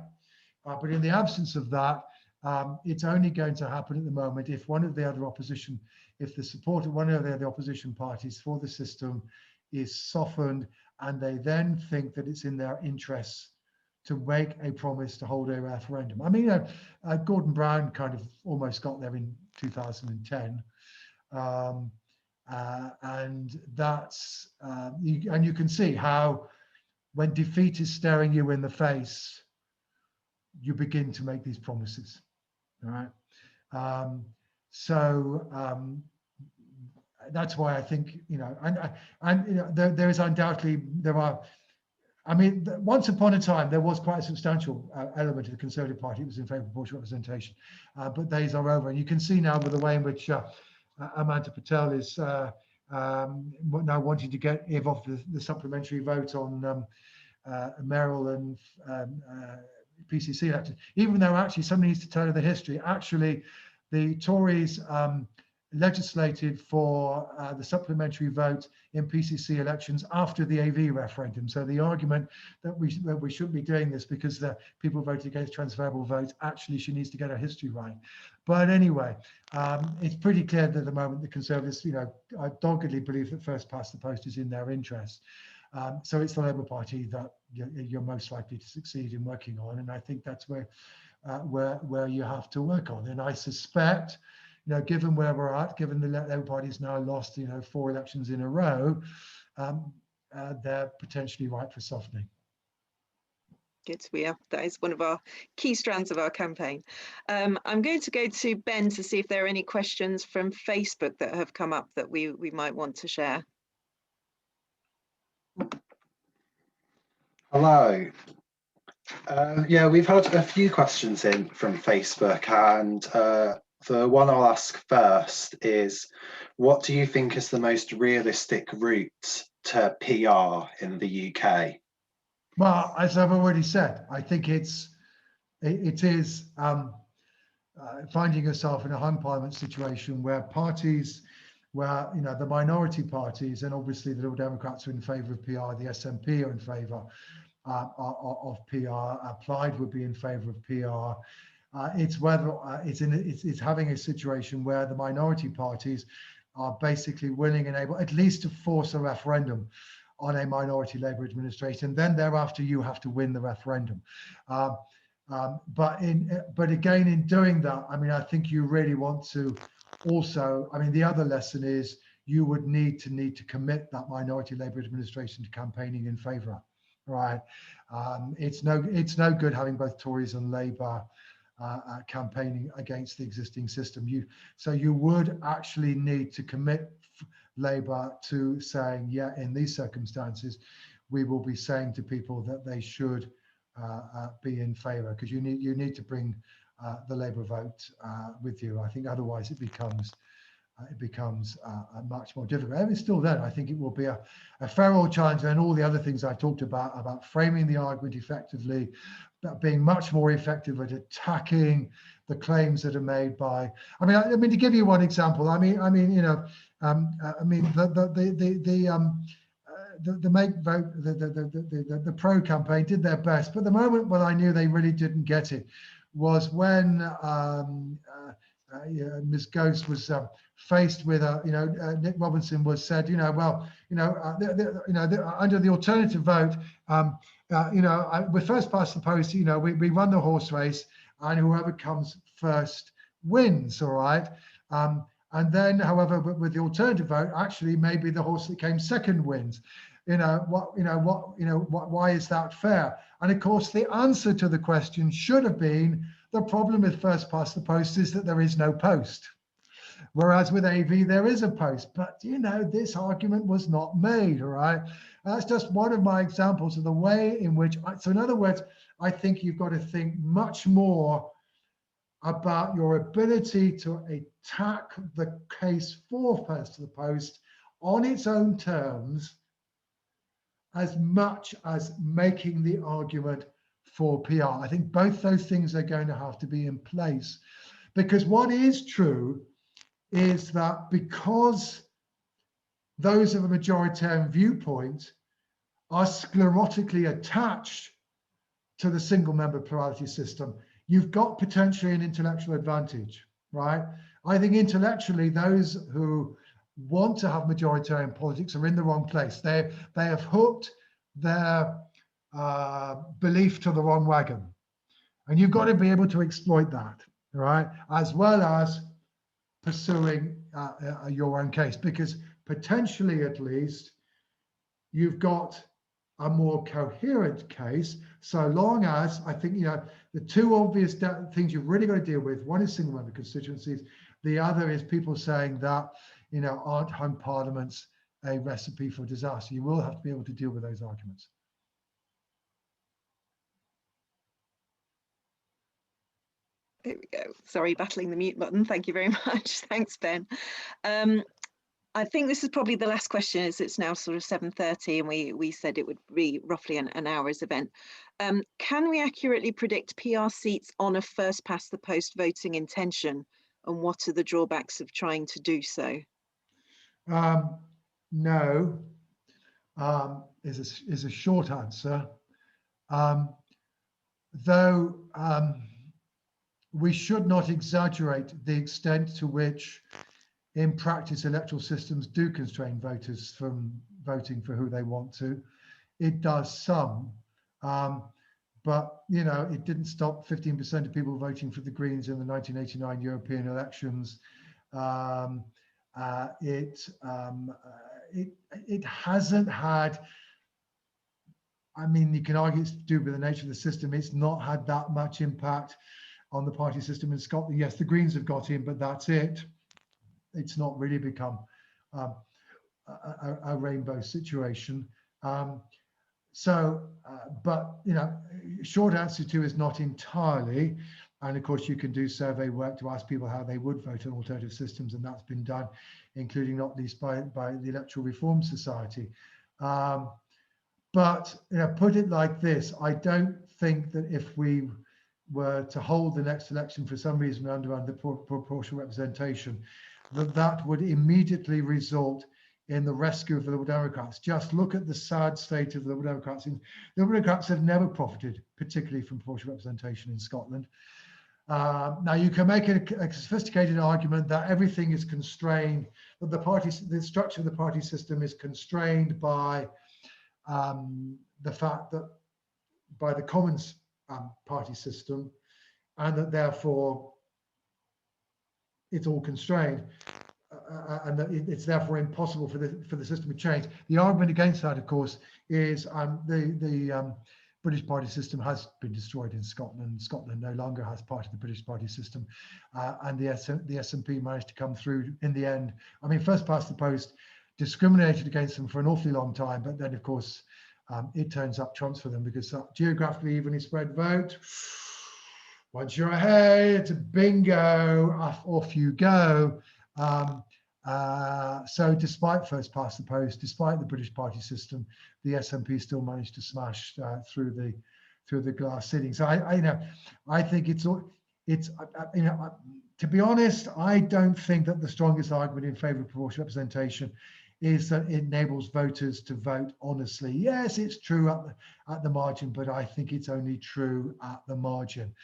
But in the absence of that, it's only going to happen at the moment if one of the other opposition, if the support of one of the other opposition parties for the system is softened, and they then think that it's in their interests to make a promise to hold a referendum. I mean, Gordon Brown kind of almost got there in 2010. And that's, and you can see how when defeat is staring you in the face, you begin to make these promises, all right? That's why I think, there is undoubtedly, I mean, once upon a time, there was quite a substantial element of the Conservative Party that was in favour of proportional representation, but days are over. And you can see now with the way in which Amanda Patel is now wanting to get off the supplementary vote on mayoral and PCC elections, even though actually somebody needs to tell you the history. Actually, the Tories legislated for the supplementary vote in PCC elections after the AV referendum. So the argument that we shouldn't be doing this because the people voted against transferable votes, actually she needs to get her history right. But anyway, it's pretty clear that at the moment the Conservatives, doggedly believe that first past the post is in their interest. So it's the Labour Party that you're most likely to succeed in working on, and I think that's where you have to work on. And I suspect, given where we're at, given the Labour Party's now lost, 4 elections in a row, they're potentially ripe for softening. Good, that is one of our key strands of our campaign. I'm going to go to Ben to see if there are any questions from Facebook that have come up that we might want to share. Hello. Yeah, we've had a few questions in from Facebook, and the one I'll ask first is, what do you think is the most realistic route to PR in the UK? Well, as I've already said, I think it is finding yourself in a hung parliament situation where parties, where the minority parties, and obviously the Liberal Democrats are in favour of PR, the SNP are in favour of PR, Applied would be in favour of PR, It's whether it's having a situation where the minority parties are basically willing and able at least to force a referendum on a minority Labour administration. Then thereafter, you have to win the referendum. But again, in doing that, I mean, I think you really want to also, I mean, the other lesson is you would need to commit that minority Labour administration to campaigning in favour, right? It's no good having both Tories and Labour campaigning against the existing system. So you would actually need to commit Labour to saying, yeah, in these circumstances, we will be saying to people that they should be in favour, because you need to bring the Labour vote with you. I think otherwise it becomes much more difficult. And still then, I think it will be a fair old challenge, and all the other things I talked about framing the argument effectively, about being much more effective at attacking the claims that are made by. I mean, to give you one example, the Make Vote, the Pro campaign did their best, but the moment when I knew they really didn't get it was when Ms. Ghost was faced with Nick Robinson was said, under the alternative vote, we first past the post, we run the horse race, and whoever comes first wins, all right. And then, however, with the alternative vote, actually, maybe the horse that came second wins. Why is that fair? And of course, the answer to the question should have been, the problem with first past the post is that there is no post. Whereas with AV, there is a post. But, this argument was not made, all right? That's just one of my examples of the way in which, so in other words, I think you've got to think much more about your ability to attack the case for first to the post on its own terms, as much as making the argument for PR. I think both those things are going to have to be in place, because what is true is that because those of a majoritarian viewpoint are sclerotically attached to the single member plurality system, you've got potentially an intellectual advantage, right? I think intellectually, those who want to have majoritarian politics are in the wrong place. They have hooked their belief to the wrong wagon. And you've got to be able to exploit that, right? As well as pursuing your own case, because potentially, at least, you've got a more coherent case, so long as, I think, the two obvious things you've really got to deal with, one is single member constituencies, the other is people saying that, aren't home parliaments a recipe for disaster? You will have to be able to deal with those arguments. There we go. Sorry, battling the mute button. Thank you very much. Thanks, Ben. I think this is probably the last question, as it's now sort of 7:30, and we said it would be roughly an hour's event. Can we accurately predict PR seats on a first past the post voting intention, and what are the drawbacks of trying to do so? No, is a short answer. Though we should not exaggerate the extent to which, in practice, electoral systems do constrain voters from voting for who they want to. It does some, but it didn't stop 15% of people voting for the Greens in the 1989 European elections. It hasn't had. I mean, you can argue it's to do with the nature of the system. It's not had that much impact on the party system in Scotland. Yes, the Greens have got in, but that's it. It's not really become a rainbow situation. But short answer to is not entirely. And of course, you can do survey work to ask people how they would vote on alternative systems, and that's been done, including not least by the Electoral Reform Society. But put it like this: I don't think that if we were to hold the next election for some reason under proportional representation, that would immediately result in the rescue of the Liberal Democrats. Just look at the sad state of the Liberal Democrats. The Liberal Democrats have never profited particularly from proportional representation in Scotland. Now you can make a sophisticated argument that everything is constrained, that the structure of the party system is constrained by the fact that by the Commons party system, and that therefore it's all constrained, and that it's therefore impossible for the system to change. The argument against that, of course, is the British party system has been destroyed in Scotland. Scotland no longer has part of the British party system, and the SNP managed to come through in the end. I mean, first past the post discriminated against them for an awfully long time, but then, of course, it turns up trumps for them, because that geographically evenly spread vote, once you're ahead, bingo, off you go. So despite first past the post, despite the British party system, the SNP still managed to smash through the glass ceiling. So I think to be honest, I don't think that the strongest argument in favour of proportional representation is that it enables voters to vote honestly. Yes, it's true at the margin, but I think it's only true at the margin.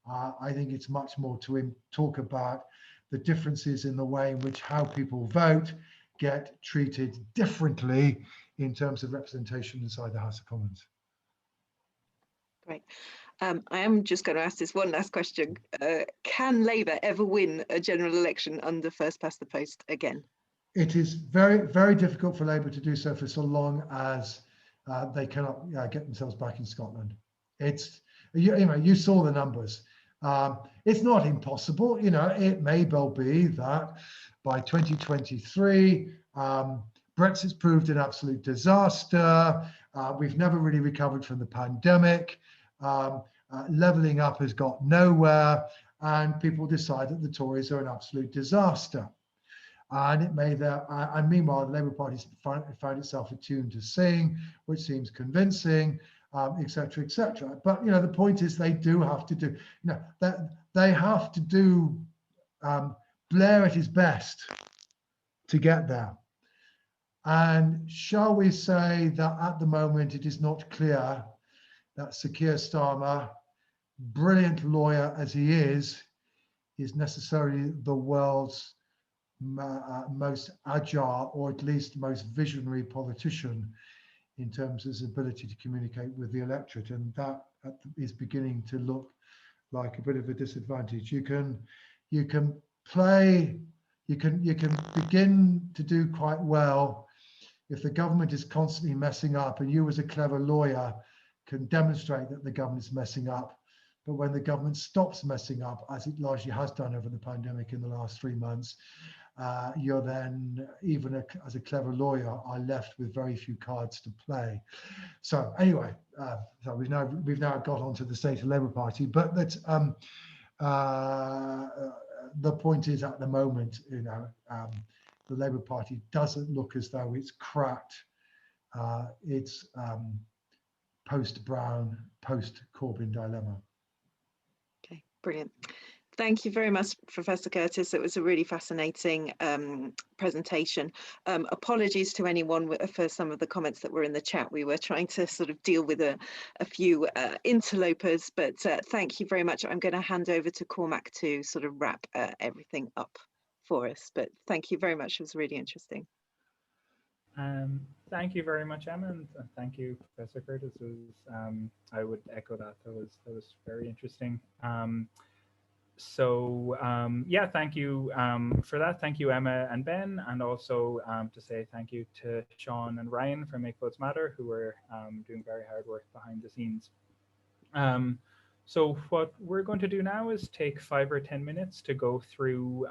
I think it's much more to talk about the differences in the way in which how people vote get treated differently in terms of representation inside the House of Commons. Great. I am just going to ask this one last question. Can Labour ever win a general election under first past the post again? It is very, very difficult for Labour to do so for so long as they cannot get themselves back in Scotland. It's, you saw the numbers. It's not impossible. It may well be that by 2023, Brexit's proved an absolute disaster. We've never really recovered from the pandemic. Levelling up has got nowhere, and people decide that the Tories are an absolute disaster. And it may and meanwhile, the Labour Party's found itself attuned to sing, which seems convincing, etc., etc. But the point is, they do have to do, they have to do Blair at his best to get there. And shall we say that at the moment it is not clear that Sir Keir Starmer, brilliant lawyer as he is necessarily the world's most agile, or at least most visionary politician in terms of his ability to communicate with the electorate, and that is beginning to look like a bit of a disadvantage. You can begin to do quite well if the government is constantly messing up, and you as a clever lawyer can demonstrate that the government is messing up. But when the government stops messing up, as it largely has done over the pandemic in the last 3 months, you're then, even as a clever lawyer, are left with very few cards to play. So anyway, so we've now got onto the state of Labour Party, but that's the point is, at the moment, the Labour Party doesn't look as though it's cracked its post-Brown, post-Corbyn dilemma. Okay, brilliant. Thank you very much, Professor Curtice. It was a really fascinating presentation. Apologies to anyone for some of the comments that were in the chat. We were trying to sort of deal with a few interlopers, but thank you very much. I'm going to hand over to Cormac to sort of wrap everything up for us. But thank you very much. It was really interesting. Thank you very much, Emma, and thank you, Professor Curtice. I would echo that. That was very interesting. Yeah, thank you for that. Thank you, Emma and Ben, and also to say thank you to Sean and Ryan from Make Votes Matter, who are doing very hard work behind the scenes. So what we're going to do now is take 5 or 10 minutes to go through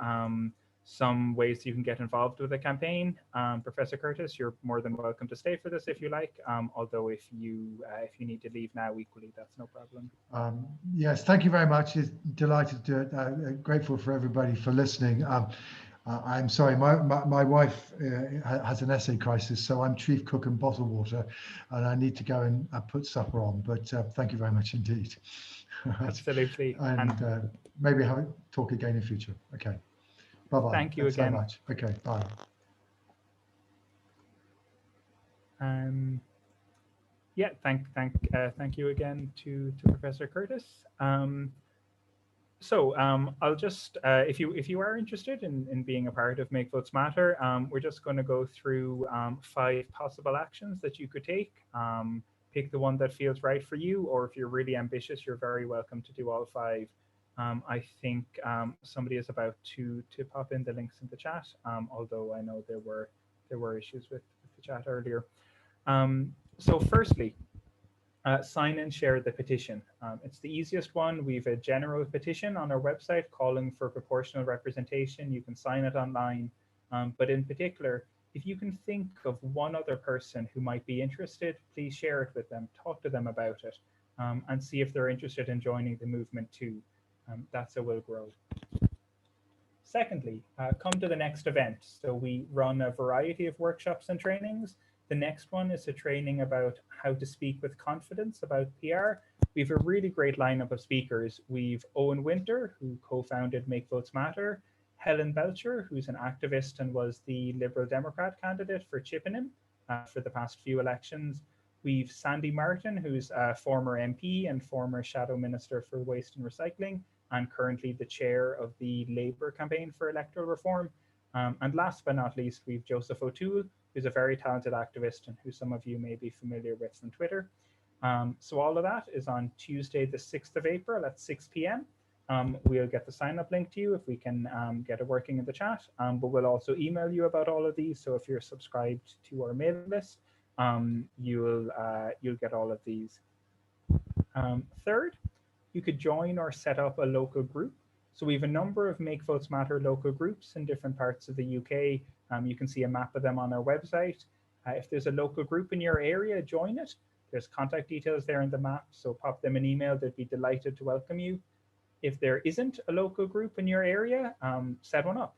some ways you can get involved with the campaign. Professor Curtice, you're more than welcome to stay for this if you like, although if you need to leave now, equally, that's no problem. Yes, thank you very much. Delighted to do it. Grateful for everybody for listening. I'm sorry, my wife has an essay crisis, so I'm chief cook and bottle water, and I need to go and put supper on, but thank you very much indeed. Absolutely. And maybe have a talk again in future. Okay. Bye-bye. Thank you again. So much. Okay, bye. Yeah, thank you again to Professor Curtice. I'll just, if you are interested in being a part of Make Votes Matter, we're just going to go through 5 possible actions that you could take. Pick the one that feels right for you, or if you're really ambitious, you're very welcome to do all 5. I think somebody is about to pop in the links in the chat, although I know there were issues with the chat earlier. So firstly, sign and share the petition. It's the easiest one. We have a general petition on our website calling for proportional representation. You can sign it online, but in particular, if you can think of one other person who might be interested, please share it with them, talk to them about it, and see if they're interested in joining the movement too. That's how we'll grow. Secondly, come to the next event. So we run a variety of workshops and trainings. The next one is a training about how to speak with confidence about PR. We have a really great lineup of speakers. We've Owen Winter, who co-founded Make Votes Matter, Helen Belcher, who's an activist and was the Liberal Democrat candidate for Chippenham for the past few elections. We've Sandy Martin, who's a former MP and former Shadow Minister for Waste and Recycling, and currently the chair of the Labour campaign for electoral reform. And last but not least, we've Joseph O'Toole, who's a very talented activist and who some of you may be familiar with from Twitter. So all of that is on Tuesday, the 6th of April at 6 p.m. We'll get the sign-up link to you if we can get it working in the chat, but we'll also email you about all of these. So if you're subscribed to our mailing list, you'll get all of these. Third, you could join or set up a local group. So we have a number of Make Votes Matter local groups in different parts of the UK. You can see a map of them on our website. If there's a local group in your area, join it. There's contact details there in the map, so pop them an email. They'd be delighted to welcome you. If there isn't a local group in your area, set one up.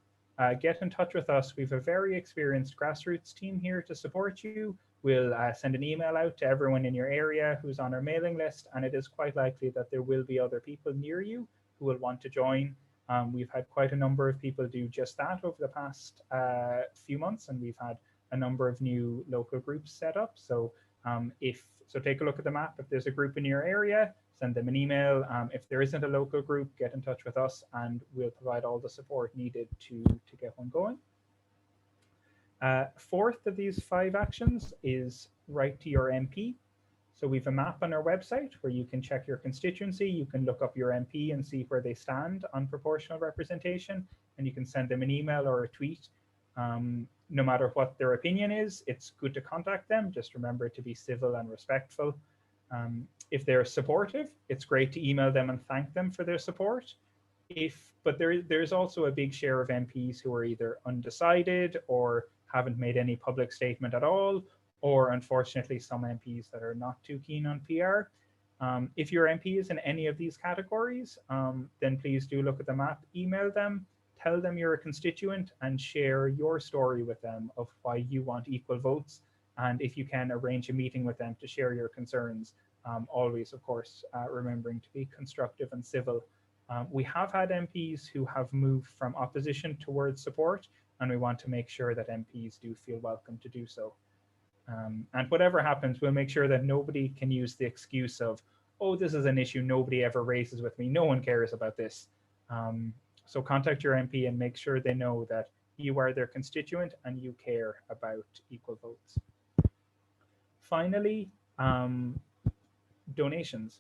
Get in touch with us. We have a very experienced grassroots team here to support you. We'll send an email out to everyone in your area who's on our mailing list, and it is quite likely that there will be other people near you who will want to join. We've had quite a number of people do just that over the past few months, and we've had a number of new local groups set up. So take a look at the map. If there's a group in your area, send them an email. If there isn't a local group, get in touch with us and we'll provide all the support needed to get one going. Fourth of these 5 actions is write to your MP. So we have a map on our website where you can check your constituency. You can look up your MP and see where they stand on proportional representation, and you can send them an email or a tweet. No matter what their opinion is, it's good to contact them. Just remember to be civil and respectful. If they're supportive, it's great to email them and thank them for their support. But there's also a big share of MPs who are either undecided or haven't made any public statement at all, or unfortunately some MPs that are not too keen on PR. If your MP is in any of these categories, then please do look at the map, email them, tell them you're a constituent, and share your story with them of why you want equal votes. And if you can, arrange a meeting with them to share your concerns. Always, of course, remembering to be constructive and civil. We have had MPs who have moved from opposition towards support, and we want to make sure that MPs do feel welcome to do so. And whatever happens, we'll make sure that nobody can use the excuse of, oh, this is an issue nobody ever raises with me. No one cares about this. So contact your MP and make sure they know that you are their constituent and you care about equal votes. Finally, donations.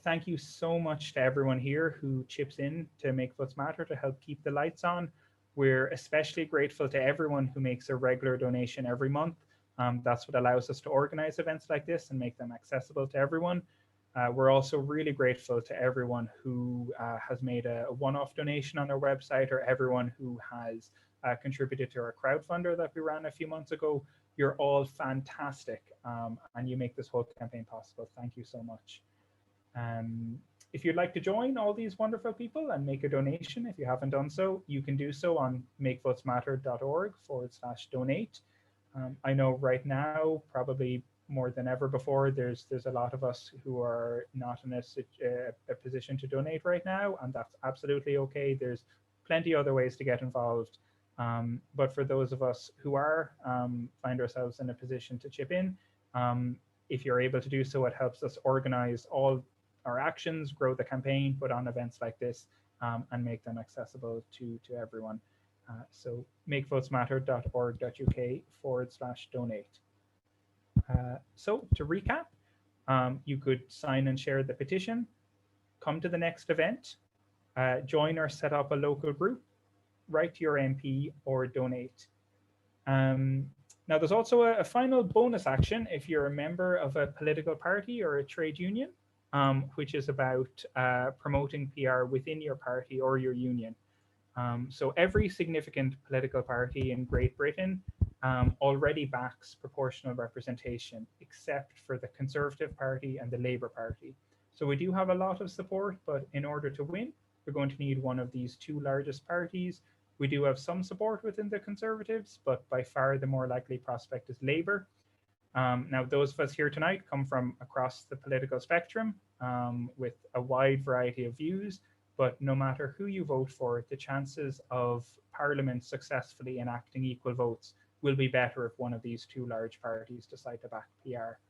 Thank you so much to everyone here who chips in to Make Votes Matter to help keep the lights on. We're especially grateful to everyone who makes a regular donation every month. That's what allows us to organize events like this and make them accessible to everyone. We're also really grateful to everyone who has made a one-off donation on our website, or everyone who has contributed to our crowdfunder that we ran a few months ago. You're all fantastic, and you make this whole campaign possible. Thank you so much. If you'd like to join all these wonderful people and make a donation, if you haven't done so, you can do so on makevotesmatter.org/donate. I know right now, probably more than ever before, there's a lot of us who are not in a position to donate right now, and that's absolutely okay. There's plenty other ways to get involved. But for those of us who are find ourselves in a position to chip in, if you're able to do so, it helps us organize all our actions, grow the campaign, put on events like this, and make them accessible to everyone. So makevotesmatter.org.uk/donate. So to recap, you could sign and share the petition, come to the next event, join or set up a local group, write to your MP, or donate. Now, there's also a final bonus action if you're a member of a political party or a trade union, which is about promoting PR within your party or your union. So every significant political party in Great Britain already backs proportional representation, except for the Conservative Party and the Labour Party. So we do have a lot of support, but in order to win, we're going to need one of these two largest parties. We do have some support within the Conservatives, but by far the more likely prospect is Labour. Now, those of us here tonight come from across the political spectrum with a wide variety of views, but no matter who you vote for, the chances of Parliament successfully enacting equal votes will be better if one of these two large parties decide to back PR.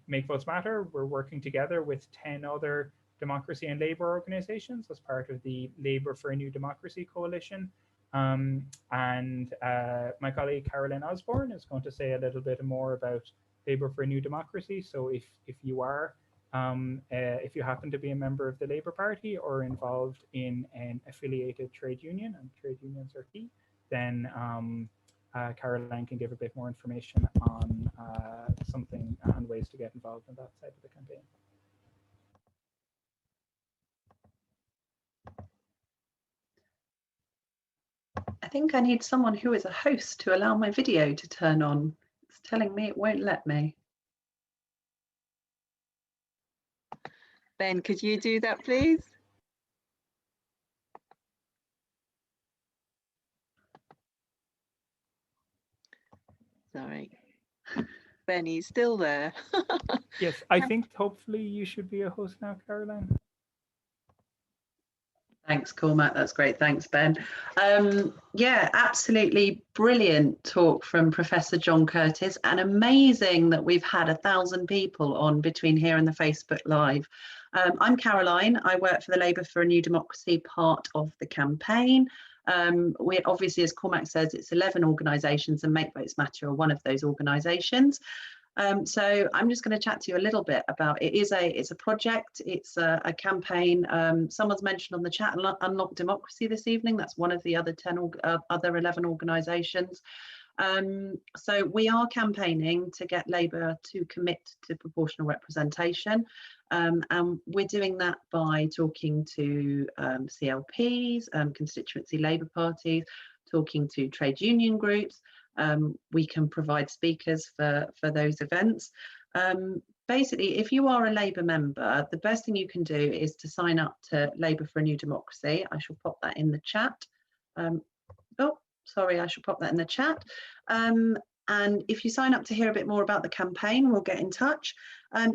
Make Votes Matter, we're working together with 10 other democracy and labour organisations as part of the Labour for a New Democracy Coalition. My colleague Caroline Osborne is going to say a little bit more about Labour for a New Democracy. So if you are, if you happen to be a member of the Labour Party or involved in an affiliated trade union, and trade unions are key, then Caroline can give a bit more information on something and ways to get involved in that side of the campaign. I think I need someone who is a host to allow my video to turn on. It's telling me it won't let me. Ben, could you do that, please? Sorry. Ben, he's still there. Yes, I think hopefully you should be a host now, Caroline. Thanks, Cormac. That's great. Thanks, Ben. Yeah, absolutely brilliant talk from Professor John Curtice, and amazing that we've had 1,000 people on between here and the Facebook Live. I'm Caroline. I work for the Labour for a New Democracy part of the campaign. We obviously, as Cormac says, it's 11 organisations, and Make Votes Matter are one of those organisations. So I'm just going to chat to you a little bit about it. It's a project, it's a campaign. Someone's mentioned on the chat Unlock Democracy this evening. That's one of the other 11 organisations. So we are campaigning to get Labour to commit to proportional representation, and we're doing that by talking to CLPs, constituency Labour parties, talking to trade union groups. We can provide speakers for those events. Basically, if you are a Labour member, the best thing you can do is to sign up to Labour for a New Democracy. I shall pop that in the chat. I shall pop that in the chat. And if you sign up to hear a bit more about the campaign, we'll get in touch.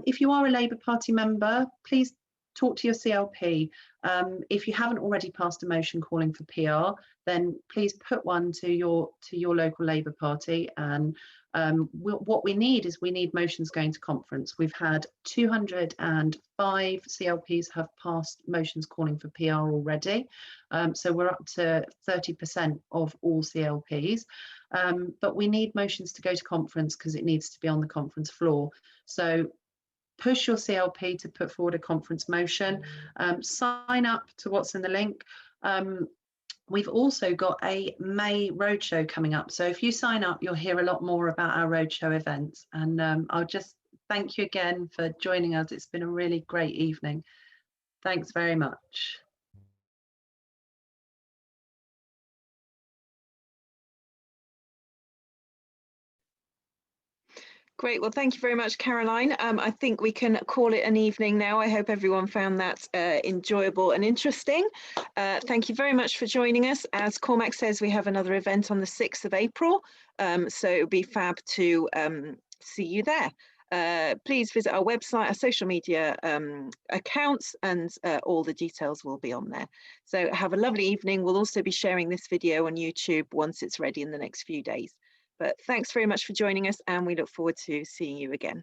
If you are a Labour Party member, please talk to your CLP. If you haven't already passed a motion calling for PR, then please put one to your local Labour Party. And what we need is motions going to conference. We've had 205 CLPs have passed motions calling for PR already. So we're up to 30% of all CLPs. But we need motions to go to conference because it needs to be on the conference floor. So push your CLP to put forward a conference motion, sign up to what's in the link. We've also got a May roadshow coming up. So if you sign up, you'll hear a lot more about our roadshow events. And I'll just thank you again for joining us. It's been a really great evening. Thanks very much. Great. Well, thank you very much, Caroline. I think we can call it an evening now. I hope everyone found that enjoyable and interesting. Thank you very much for joining us. As Cormac says, we have another event on the 6th of April. So it would be fab to see you there. Please visit our website, our social media accounts, and all the details will be on there. So have a lovely evening. We'll also be sharing this video on YouTube once it's ready in the next few days. But thanks very much for joining us, and we look forward to seeing you again.